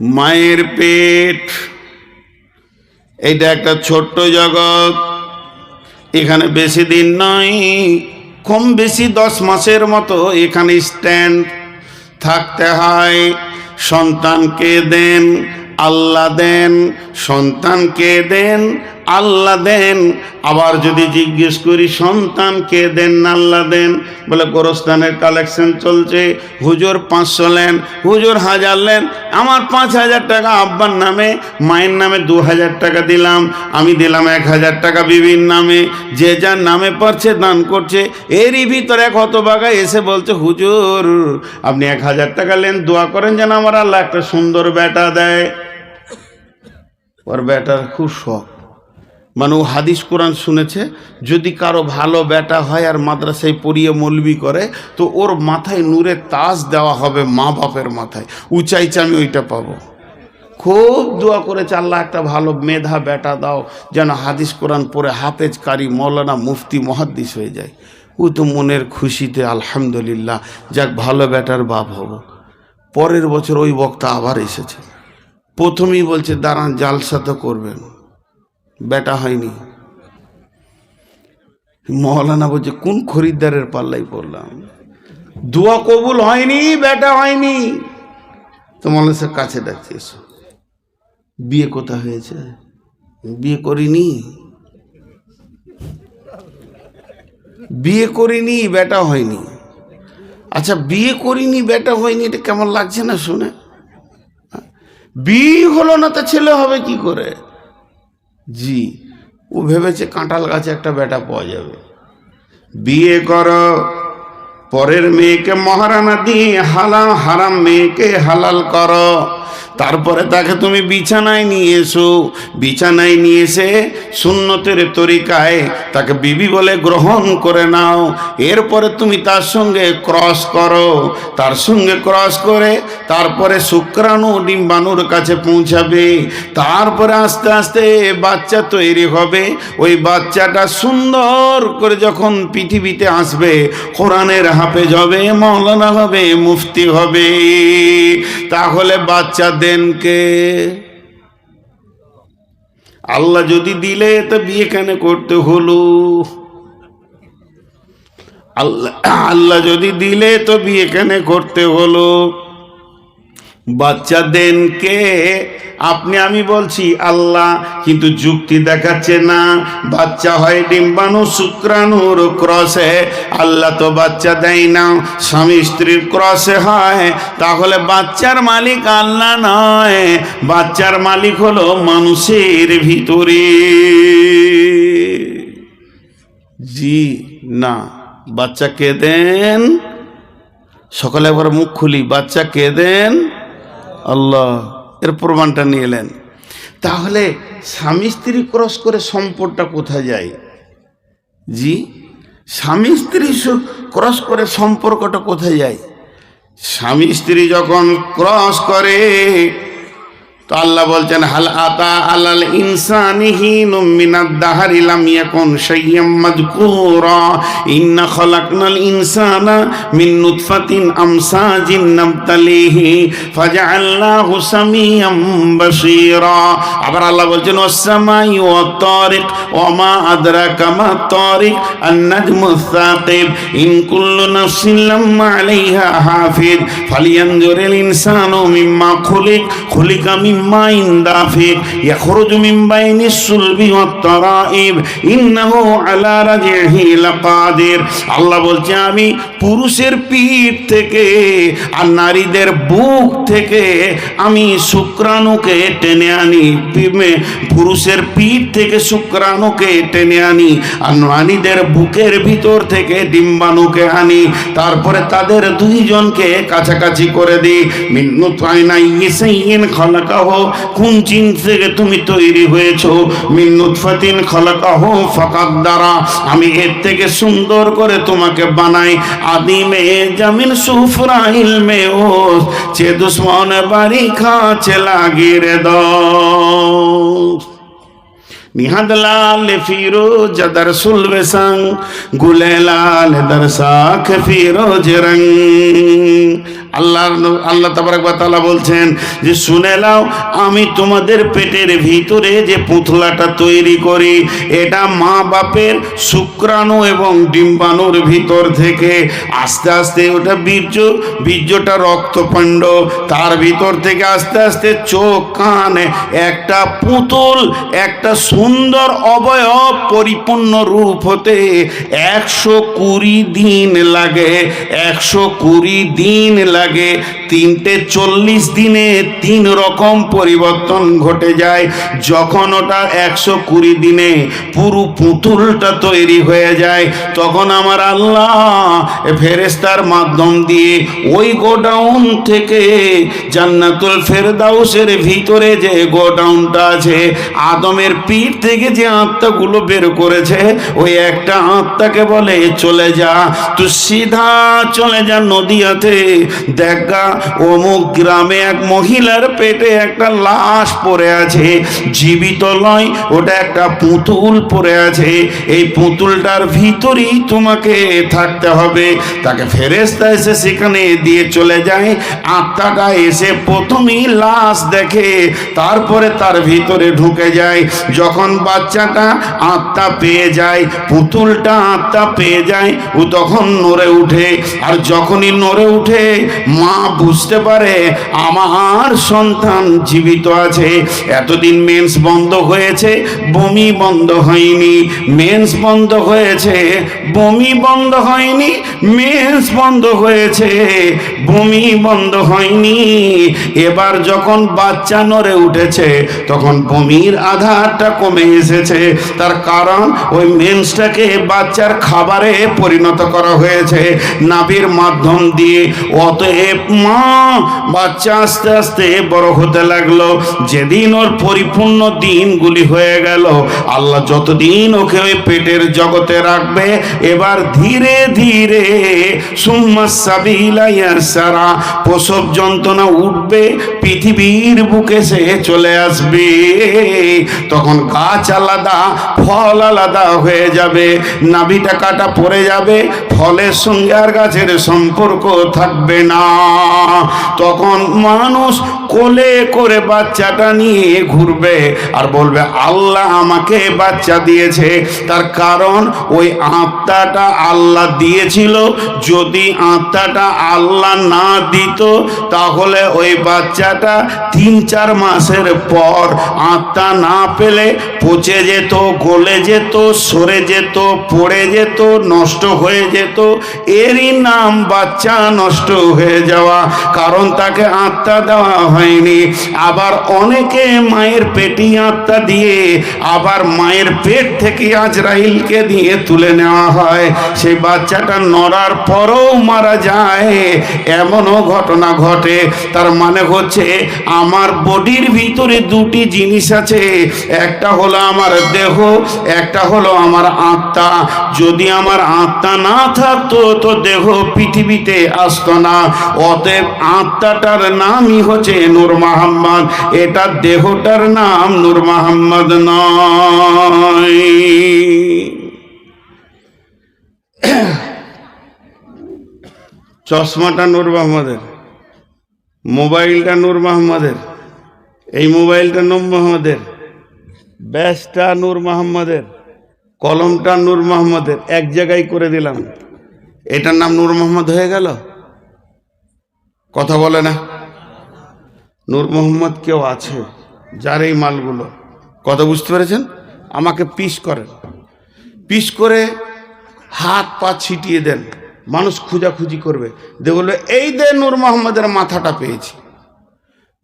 মায়ের পেট এটা একটা ছোট্ট জগৎ। এখানে বেশি দিন নয়, কম বেশি 10 মাসের মতো এখানে স্ট্যান্ড থাকতে হয়। সন্তানকে দেন, আল্লাহ দেন, সন্তানকে দেন, আল্লাহ দেন। আবার যদি জিজ্ঞেস করি সন্তানকে দেন না আল্লাহ দেন, বলে গোরস্থানের কালেকশন চলছে, হুজুর 500 নেন, হুজুর 1000 নেন। আমার 5000 টাকা আব্বার নামে, মায়ের নামে 2000 টাকা দিলাম, আমি দিলাম 1000 টাকা বিবির নামে। যে যার নামে পারছে দান করছে। এরই ভিতরে এক হতভাগা এসে বলছে, হুজুর আপনি 1000 টাকা নেন, দোয়া করেন যেন আমার আল্লাহ একটা সুন্দর বেটা দেয়। ওর বেটার খুব শখ, মানে ও হাদিস কোরআন শুনেছে, যদি কারো ভালো বেটা হয় আর মাদ্রাসায় পড়িয়ে মৌলবি করে তো ওর মাথায় নূরের তাজ দেওয়া হবে মা বাপের মাথায়। ও চাইছে আমি ওইটা পাবো। খুব দোয়া করেছে, আল্লাহ একটা ভালো মেধা বেটা দাও যেন হাদিস কোরআন পড়ে হাফেজ কারি মৌলানা মুফতি মুহাদ্দিস হয়ে যায়। ও তো মনের খুশিতে আলহামদুলিল্লাহ, যাক ভালো বেটার বাপ হব। পরের বছর ওই বক্তা আবার এসেছে, প্রথমেই বলছে দাঁড়ান জালসা তো করবেন, বেটা হয়নি। মৌলানা বলছে কোন খরিদ্দারের পাল্লাই পড়লাম, দোয়া কবুল হয়নি, বেটা হয়নি। তো মৌলানা কাছে ডাকছে, এসো। বিয়ে কোথা হয়েছে? বিয়ে করিনি, বিয়ে করিনি, বেটা হয়নি। আচ্ছা বিয়ে করিনি, বেটা হয়নি, এটা কেমন লাগছে না শুনে? বিয়ে হলো না তো ছেলে হবে কি করে? জি, ও ভেবেছে কাঁঠাল গাছে একটা বেটা পাওয়া যাবে। বিয়ে করো, পরের মেয়েকে মহারানা দিয়ে হারাম মেয়েকে হালাল করো, তারপরে তাকে তুমি বিছানায় নিয়ে এসো। বিছানায় নিয়ে এসে সুন্নতের তরিকায় তাকে বিবি বলে গ্রহণ করে নাও। এরপরে তুমি তার সঙ্গে ক্রস করো, তার সঙ্গে ক্রস করে তারপরে শুক্রাণু ডিম্বাণুর কাছে পৌঁছাবে। তারপরে আস্তে আস্তে বাচ্চা তৈরি হবে। ওই বাচ্চাটা সুন্দর করে যখন পৃথিবীতে আসবে, কোরআনের হাফেজ হবে, মাওলানা হবে, মুফতি হবে। তাহলে বাচ্চা দেন কে? আল্লাহ যদি দিলে তো বিয়ে কেন করতে হলো? আল্লাহ যদি দিলে তো বিয়ে কেন করতে হলো? বাচ্চা দেন কে? আপনি আমি বলছি আল্লাহ, কিন্তু যুক্তি দেখাচ্ছে না। বাচ্চা হয় ডিম্বাণু শুক্রাণুর ক্রসে, আল্লাহ তো বাচ্চা দেয় না, স্বামী স্ত্রীর ক্রসে হয়। তাহলে বাচ্চার মালিক আল্লাহ নয়, বাচ্চার মালিক হলো মানুষের ভিতরে। জি না, বাচ্চা কে দেন? সকালে একবার মুখ খুলি, বাচ্চা কে দেন? আল্লাহ। এর প্রমাণটা নিয়ে এলেন। তাহলে স্বামী স্ত্রী ক্রস করে সম্পদটা কোথায় যায়? জি, স্বামী স্ত্রী ক্রস করে সম্পর্কটা কোথায় যায়? স্বামী স্ত্রী যখন ক্রস করে তো আল্লাহ বলছেন হাল আতা আলাল ইনসানি হিনুম মিনাদ দাহরি লাম ইয়াকুন শাইয়্যাম মাযকুরা ইন্না খালাকনাল ইনসানা মিন নুতফাতিন আমসাজিন নাবতালিহি ফাজআলনাহু সামিয়াম বাসীরা। আবার আল্লাহ বলছেন ওয়াস সামাই ওয়াত তারিক ওয়া মা আদরাকা মা তারিক আন-নাজমুস সাকিব ইন কুল্লু নাফসিন লাম্মা আলাইহা হাফিজ ফালিয়ানজুরিল ইনসানু মিম্মা খুলিকা মাইন দাফিক ইয়াখরুজু মিন বাইনিস সুলবি ওয়াত তারাইব ইন্নাহু আলা রাজিহি লাকাদির। আল্লাহ বলছে আমি পুরুষের পিঠ থেকে আর নারীদের বুক থেকে আমি শুক্রাণুকে টেনে আনি। পুরুষের পিঠ থেকে শুক্রাণুকে টেনে আনি আর নারীদের বুকের ভিতর থেকে ডিম্বাণুকে আনি। তারপরে তাদের দুইজনকে কাছাকাছি করে দিই। মিন নুতফাইনা ইয়াসাইন খালাকাহু, কোন জিন থেকে তুমি তৈরি হয়েছো? মিন নুতফাতিন খালাকাহু ফাকাদ্দারা, আমি এর থেকে সুন্দর করে তোমাকে বানাই। আদিমে জামিন সুফরা ইলমে ও চে দুশ্মন বাড়ি খাচে লাগিয়ে দাও। নিহাদলাল ফিরোজ দরসুল বেসং গুলেলাল দরসাখ ফিরোজ রং। আল্লাহ তাবারক ওয়া তাআলা বলছেন যে শুনে নাও, আমি তোমাদের পেটের ভিতরে যে পুতলাটা তৈরি করি, এটা মা বাপের শুক্রাণু এবং ডিম্বাণুর ভিতর থেকে আস্তে আস্তে ওটা বীর্যটা রক্তপিণ্ড, তার ভিতর থেকে আস্তে আস্তে চোখ কান, একটা পুতুল, একটা সুন্দর অবয়ব পরিপূর্ণ রূপ হতে 120 দিন লাগে। 120 দিন লাগে। 340 দিনে 3 রকম পরিবর্তন ঘটে যায়। যখন ওটা 120 দিনে পুরো পুতুলটা তৈরি হয়ে যায়, তখন আমার আল্লাহ ফেরেশতার মাধ্যম দিয়ে ওই গোডাউন থেকে জান্নাতুল ফেরদাউসের ভিতরে যে গোডাউনটা আছে, আদমের পিঠ থেকে যে আত্মাগুলো বের করেছে, ওই একটা আত্মাকে বলে চলে যা, তুই সিধা চলে যা নদিয়াতে, দেখা অমুক গ্রামে এক মহিলার পেটে একটা লাশ পড়ে আছে, জীবিত নয়, ওটা একটা পুতুল পড়ে আছে, এই পুতুলটার ভিতরেই তোমাকে থাকতে হবে। তাকে ফেরেশতা এসে সেখানে দিয়ে চলে যায়। আত্মাটা এসে প্রথমেই লাশ দেখে, তারপরে তার ভিতরে ঢুকে যায়। যখন বাচ্চাটা আত্মা পেয়ে যায়, পুতুলটা আত্মা পেয়ে যায়, ও তখন নড়ে উঠে। আর যখনই নড়ে উঠে, মা বুঝতে পারে আমার সন্তান জীবিত আছে। এতদিন মেন্স বন্ধ হয়েছে, বমি বন্ধ হয়নি, মেন্স বন্ধ হয়েছে, বমি বন্ধ হয়নি, মেন্স বন্ধ হয়েছে, বমি বন্ধ হয়নি। এবার যখন বাচ্চা নড়ে উঠেছে, তখন বমির আধারটা কমে এসেছে। তার কারণ ওই মেন্সটাকে বাচ্চার খাবারে পরিণত করা হয়েছে নাভির মাধ্যম দিয়ে। অতএব মা বাচ্চা আস্তে আস্তে বড় হতে লাগলো। যেদিন ওর পরিপূর্ণ দিনগুলি হয়ে গেল, আল্লাহ যতদিন ওকে ওই পেটের জগতে রাখবে, এবার ধীরে ধীরে সুম্মা সাবিলা ইয়াসারা, প্রসব যন্ত্রণা উঠবে, পৃথিবীর বুকে সে চলে আসবে। তখন গাছ আলাদা, ফল আলাদা হয়ে যাবে, নাভিটা কাটা পড়ে যাবে, ফলের সঙ্গে আর গাছের সম্পর্ক থাকবে না। তখন মানুষ কোলে করে বাচ্চাটা নিয়ে ঘুরবে আর বলবে আল্লাহ আমাকে বাচ্চা দিয়েছে। তার কারণ ওই আত্মাটা আল্লাহ দিয়েছিল। যদি আত্মাটা আল্লাহ না দিত, তাহলে ওই বাচ্চাটা 3-4 মাসের পর আত্মা না পেলে পচে যেত, গলে যেত, সরে যেত, পড়ে যেত, নষ্ট হয়ে যেত। এরই নাম বাচ্চা নষ্ট হয়ে যাওয়া, কারণ তাকে আত্মা দেওয়া হয়নি। আবার অনেকে মায়ের পেটে আত্মা দিয়ে, আবার মায়ের পেট থেকে আজরাইলকে দিয়ে তুলে নেওয়া হয়। সেই বাচ্চাটা নড়ার পরও মারা যায়, এমনও ঘটনা ঘটে। তার মানে হচ্ছে আমার বডির ভিতরে 2টি জিনিস আছে, একটা হলো আমার দেহ, একটা হলো আমার আত্মা। যদি আমার আত্মা না থাকতো তো দেহ পৃথিবীতে আসতো না। অতএব আত্মাটার নামই হচ্ছে নূর মোহাম্মদ, এটা দেহটার নাম নূর মোহাম্মদ নয়। চশমাটা নূর মোহাম্মদের, মোবাইলটা নূর মোহাম্মদের, এই মোবাইলটা নূর মোহাম্মদের, ব্যাসটা নূর মোহাম্মদের, কলমটা নূর মোহাম্মদের, এক জায়গায় করে দিলাম, এটার নাম নূর মোহাম্মদ হয়ে গেল? কথা বলে না। নূর মোহাম্মদ কেউ আছে যার এই মালগুলো, কথা বুঝতে পেরেছেন? আমাকে পিস করেন, পিস করে হাত পা ছিটিয়ে দেন, মানুষ খুঁজাখুঁজি করবে, দেখলো এই দে নূর মোহাম্মদের মাথাটা পেয়েছি।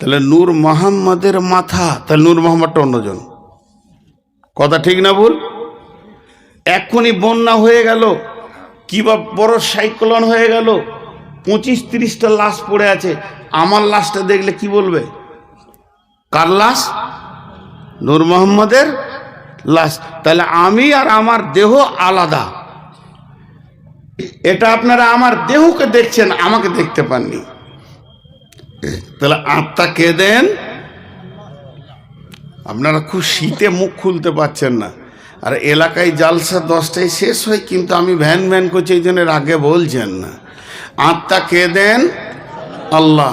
তাহলে নূর মোহাম্মদের মাথা, তাহলে নূর মোহাম্মদটা অন্যজন। কথা ঠিক না ভুল? এক্ষুনি বন্যা হয়ে গেল, কিংবা বড় সাইক্লোন হয়ে গেল, 25-30টা লাশ পড়ে আছে, আমার লাশটা দেখলে কি বলবে? কার লাশ? নূর মোহাম্মদের লাশ। তাহলে আমি আর আমার দেহ আলাদা। এটা আপনারা আমার দেহকে দেখছেন, আমাকে দেখতে পাননি। তাহলে আত্মা কে দেন? আপনারা খুব শীতে মুখ খুলতে পারছেন না, আর এলাকায় জালসা 10টায় শেষ হয়, কিন্তু আমি ভ্যান ভ্যান করছি, এই জন্য আগে বলছেন না। আত্মা কে দেন? আল্লাহ।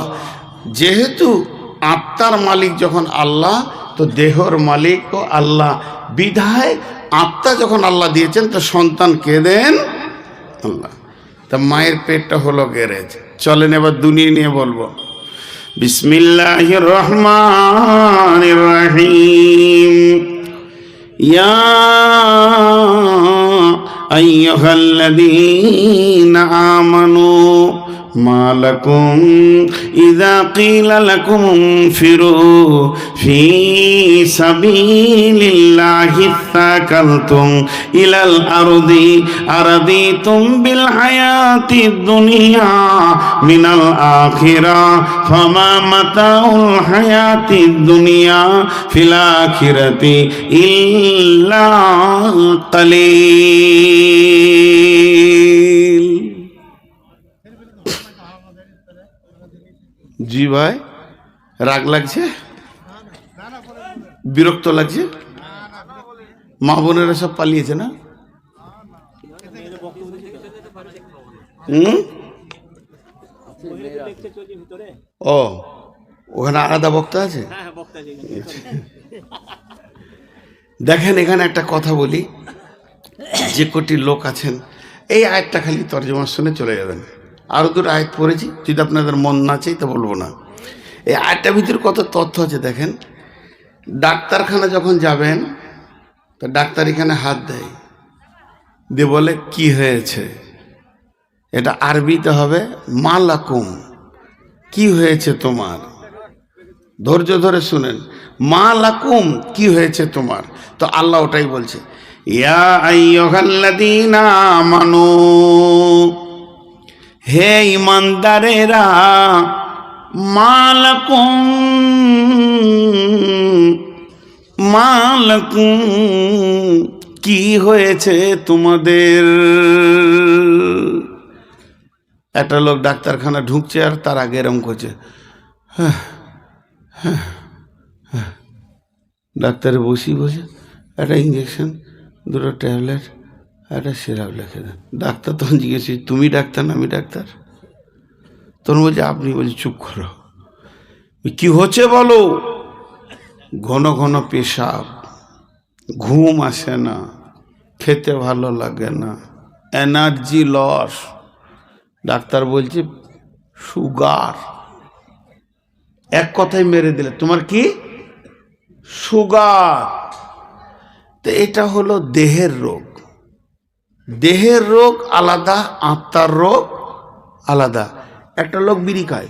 যেহেতু আত্মার মালিক যখন আল্লাহ, তো দেহর মালিকও আল্লাহ, বিধায় আত্মা যখন আল্লাহ দিয়েছেন, তো সন্তান কে দেন? আল্লাহ। তা মায়ের পেটটা হলো গ্যারেজ। চলেন এবার দুনিয়া নিয়ে বলবো। বিসমিল্লাহির রহমানির রহিম। ইয়া আইয়ুহাল্লাযীনা আমানু মা লাকুম ইযা ক্বিলা লাকুম ইনফিরু ফী সাবিলিল্লাহি ইসতাকালতুম ইলাল আরদি আরাদিতুম বিল হায়াতিদ দুনিয়া মিনাল আখিরাহ ফামা মাতাউল হায়াতিদ দুনিয়া ফিল আখিরাতি ইল্লা কালিল। জি ভাই, রাগ লাগছে, বিরক্ত লাগছে? মা বোনেরা সব পালিয়েছে না? ও, ওখানে আলাদা বক্তা আছে? দেখেন, এখানে একটা কথা বলি, যে কোটি লোক আছেন, এই আয়াতটা খালি তর্জমা শুনে চলে যাবেন। আরও দুটো আয়াত পড়েছি, যদি আপনাদের মন না চাই তো বলবো না। এই আয়াতটার ভিতরে কত তথ্য আছে দেখেন। ডাক্তারখানা যখন যাবেন, তো ডাক্তার এখানে হাত দেয়, দিয়ে বলে কি হয়েছে। এটা আরবিতে হবে মা লাকুম, কি হয়েছে তোমার। ধৈর্য ধরে শুনেন, মা লাকুম, কি হয়েছে তোমার। তো আল্লাহ ওটাই বলছে, ইয়া আইয়ুহাল্লাযীনা আমানু, হে ইমানদারেরা, মা লাকুম, মা লাকুম, কি হয়েছে তোমাদের। একটা লোক ডাক্তারখানা ঢুকছে, আর তার আগে এরম করছে, ডাক্তারে বসি বসে একটা ইঞ্জেকশন, দুটো ট্যাবলেট, একটা সিরাপ লিখে দেন। ডাক্তার তখন জিজ্ঞেস, তুমি ডাক্তার না আমি ডাক্তার? তখন বলছে আপনি। বলছি চুপ করো, কি হচ্ছে বলো। ঘন ঘন পেশাব, ঘুম আসে না, খেতে ভালো লাগে না, এনার্জি লস। ডাক্তার বলছে সুগার। এক কথায় মেরে দিলে, তোমার কি সুগার। তো এটা হলো দেহের রোগ। দেহের রোগ আলাদা, আত্মার রোগ আলাদা। একটা লোক বিড়ি খায়,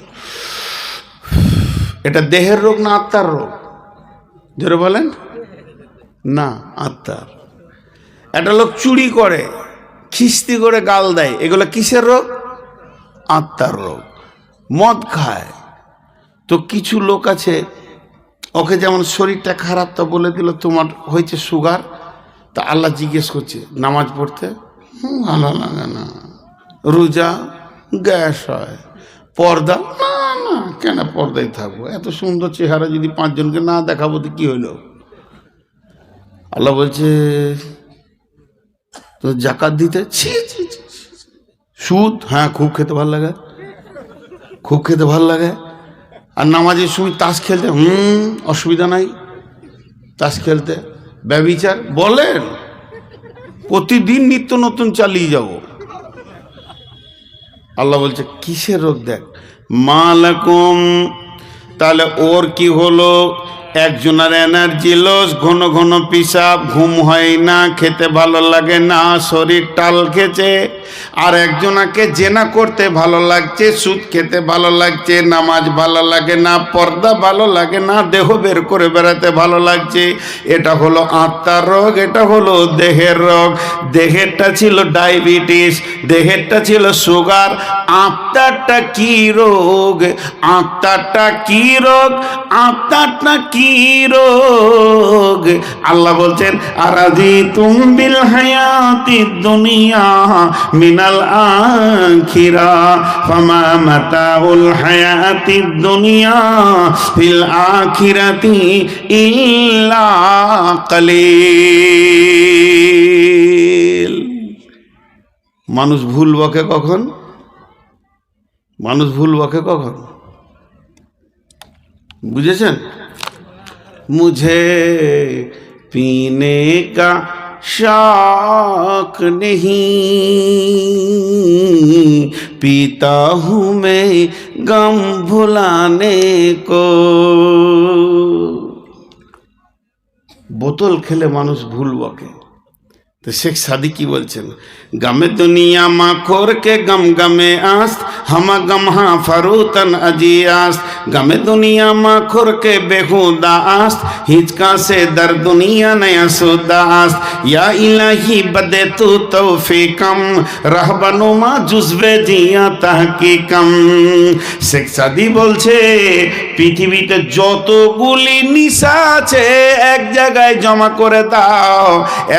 এটা দেহের রোগ না আত্মার রোগ? জোরে বলেন না, আত্মার। একটা লোক চুরি করে, খিস্তি করে গাল দেয়, এগুলো কিসের রোগ? আত্মার রোগ। মদ খায়, তো কিছু লোক আছে, ওকে যেমন শরীরটা খারাপ, তো বলে দিল তোমার হয়েছে সুগার। তা আল্লাহ জিজ্ঞেস করছে নামাজ পড়তে, ভালো লাগে না। রোজা, গ্যাস হয়। পর্দা, না না, কেন পর্দায় থাকবো, এত সুন্দর চেহারা যদি 5 জনকে না দেখাবো তো কি হইল। আল্লাহ বলছে তো জাকাত দিতে, ছি ছি ছি। সুদ, হ্যাঁ খুব খেতে ভালো লাগে, খুব খেতে ভালো লাগে। আর নামাজের সময় তাস খেলতে, অসুবিধা নাই তাস খেলতে। ব্যভিচার বলেন, প্রতিদিন নিত্য নতুন চালিয়ে যাব। আল্লাহ বলছে কিসের রোগ দেখ, মা লাকুম। তাহলে ওর কি হলো? একজনের এনার্জি লস, ঘন ঘন পিসাব, ঘুম হয় না, খেতে ভালো লাগে না, শরীর টাল খেছে। আর একজনাকে জেনা করতে ভালো লাগছে, সুদ খেতে ভালো লাগছে, নামাজ ভালো লাগে না, পর্দা ভালো লাগে না, দেহ বের করে বেড়াতে ভালো লাগছে। এটা হলো আত্মার রোগ, এটা হলো দেহের রোগ। দেহেরটা ছিল ডায়াবেটিস, দেহেরটা ছিল সুগার। আত্মারটা কি রোগ? আত্মারটা কি রোগ? আত্মারটা কি রোগ? আল্লাহ বলছেন আরাদিতুম বিল হায়াতিদ দুনিয়া মিনাল আখিরা ফামা মাতাউল হায়াতিদ দুনিয়া ফিল আখিরাতি ইল্লা কালিল। মানুষ ভুল বকে কখন? মানুষ ভুল বকে কখন? বুঝেছেন? মুঝে पीने का शौक नहीं, पीता हूँ मैं गम भुलाने को। বোতল খেলে মানুষ ভুল বকে। तो शेख सादी की बोलছেন, गम दुनिया माखोर के गम गमे आस्त हम गम हाँ फरूतन अजियास्त। गम दुनिया माखोर के बेहुदा आस्त हिचका से दर दुनिया नया सुदास्त। या इलाही बदे तू तौफीकम रहबनुमा जुजबे जिया तहकीकम। शेख सादी বলছে পৃথিবীতে যতগুলি নিশা আছে এক জায়গায় জমা করে দাও,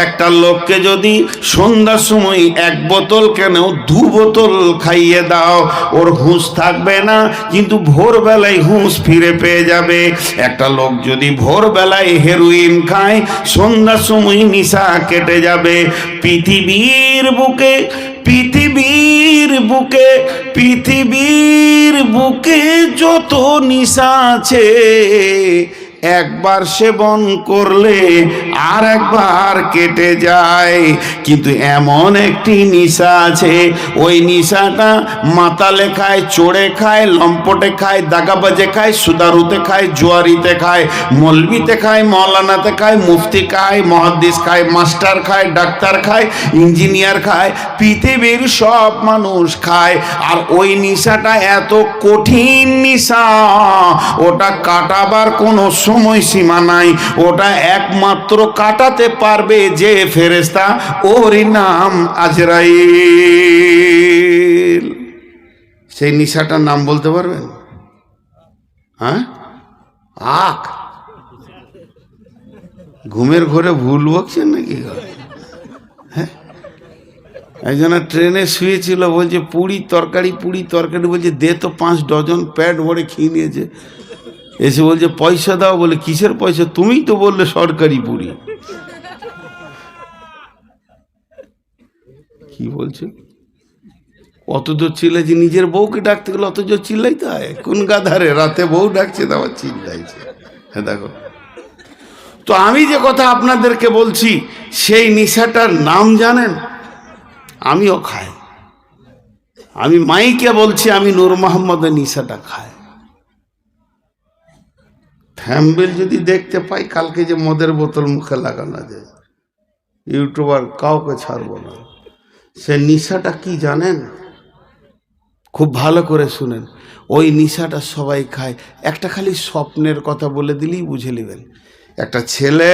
একটা লোককে যদি সন্ধ্যার সময় এক বোতল কেন 2 বোতল খাইয়ে দাও, ওর হুঁশ থাকবে না, কিন্তু ভোরবেলায় হুঁশ ফিরে পেয়ে যাবে। একটা লোক যদি ভোরবেলায় হেরোইন খায়, সন্ধ্যার সময় নিশা কেটে যাবে। পৃথিবীর বুকে পৃথিবীর বুকে পৃথিবীর বুকে যত নিশা আছে একবার সেবন করলে আর একবার কেটে যায়। কিন্তু এমন একটি নিশা আছে, ওই নিশাটা মাতালে খায়, চোরে খায়, লম্পটে খায়, দাগাবাজে খায়, সুদারুতে খায়, জুয়ারিতে খায়, মলবিতে খায়, মৌলানাতে খায়, মুফতি খায়, মুহাদ্দিস খায়, মাস্টার খায়, ডাক্তার খায়, ইঞ্জিনিয়ার খায়, পৃথিবীর সব মানুষ খায়। আর ওই নিশাটা এত কঠিন নিশা, ওটা কাটাবার কোনো সময় সীমা নাই। ওটা একমাত্র কাটাতে পারবে যে ফেরেশতা, ওরই নাম আজরাইল। সেই নিশাটার নাম বলতে পারবেন? হ্যাঁ, আখ। ঘুমের ঘরে ভুল বকছেন নাকি? হ্যাঁ, একজন ট্রেনে শুয়েছিল, বলছে পুরি তরকারি বলছে দে তো 5 ডজন, প্যাট ভরে খেয়ে নিয়েছে। এসে বলছে পয়সা দাও, বলে কিসের পয়সা? তুমিই তো বললে সরকারি পুরি। কি বলছে? অত জোর চিল্লাইছে, নিজের বউকে ডাকতে গেলে অত জোর চিল্লাইতে হয়? কোন গাধারে রাতে বউ ডাকছে, আবার চিল্লাইছে। হ্যাঁ দেখো তো, আমি যে কথা আপনাদেরকে বলছি সেই নিশাটার নাম জানেন? আমিও খাই। আমি মাইকে বলছি, আমি নূর মোহাম্মদের নিশাটা খাই। থ্যাম্বেল যদি দেখতে পাই কালকে, যে মদের বোতল মুখে লাগানো যায়, ইউটিউবার কাউকে ছাড়বো না। সে নিশাটা কি জানেন? খুব ভালো করে শুনেন। ওই নিশাটা সবাই খায়। একটা খালি স্বপ্নের কথা বলে দিলেই বুঝে নেবেন। একটা ছেলে,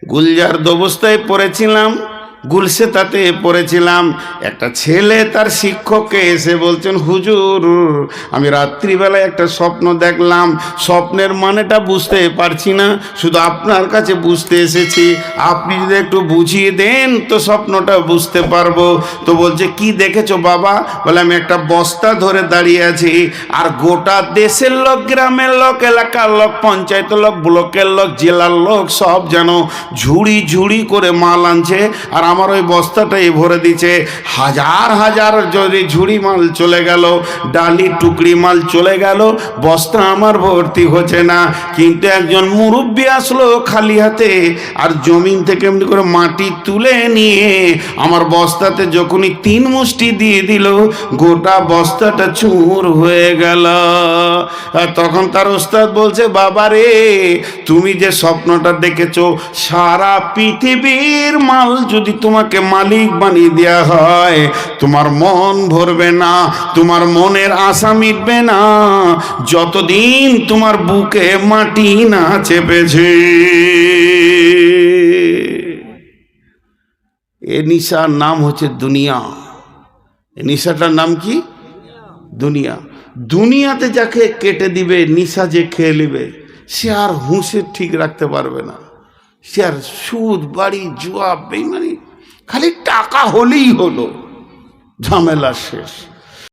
গুলজার অবস্থায় পড়েছিলাম, গুলশেতাতে পড়েছিলাম। একটা ছেলে তার শিক্ষককে এসে বলছেন, হুজুর আমি রাত্রিবেলায় একটা স্বপ্ন দেখলাম, স্বপ্নের মানেটা বুঝতে পারছি না, শুধু আপনার কাছে বুঝতে এসেছি, আপনি যদি একটু বুঝিয়ে দেন তো স্বপ্নটা বুঝতে পারবো। তো বলছে কি দেখেছো বাবা? বলে আমি একটা বস্তা ধরে দাঁড়িয়ে আছি, আর গোটা দেশের লোক, গ্রামের লোক, এলাকার লোক, পঞ্চায়েতের লোক, ব্লকের লোক, জেলার লোক সব যেন ঝুড়ি ঝুড়ি করে মাল আনছে, আর আমার ওই বস্তাটাই ভরে দিচ্ছে। হাজার হাজার যদি ঝুড়ি মাল চলে গেল, ডালি টুকরি মাল চলে গেল, বস্তা আমার ভর্তি হচ্ছে না। কিন্তু একজন মুরব্বী আসলো খালি হাতে, আর জমিন থেকে এমনি করে মাটি তুলে নিয়ে আমার বস্তাতে যখনই 3 মুষ্টি দিয়ে দিল, গোটা বস্তাটা চুর হয়ে গেল। আর তখন তার ওস্তাদ বলছে, বাবা রে, তুমি যে স্বপ্নটা দেখেছো, সারা পৃথিবীর মাল যদি তোমাকে মালিক বানিয়ে দেয়া হয়, তোমার মন ভরবে না, তোমার মনের আশা মিটবে না, যতদিন তোমার বুকে মাটি না চেপেছে। এ নিশার নাম হচ্ছে দুনিয়া। এ নিশাটার নাম কি? দুনিয়া। দুনিয়াতে যাকে কেটে দিবে, নিশা যে খেয়ে নেবে, সে আর হুঁশে ঠিক রাখতে পারবে না। সে আর সুদ, বাড়ি, জুয়া, বেইমানি, খালি টাকা হলেই হলো, ঝামেলা শেষ।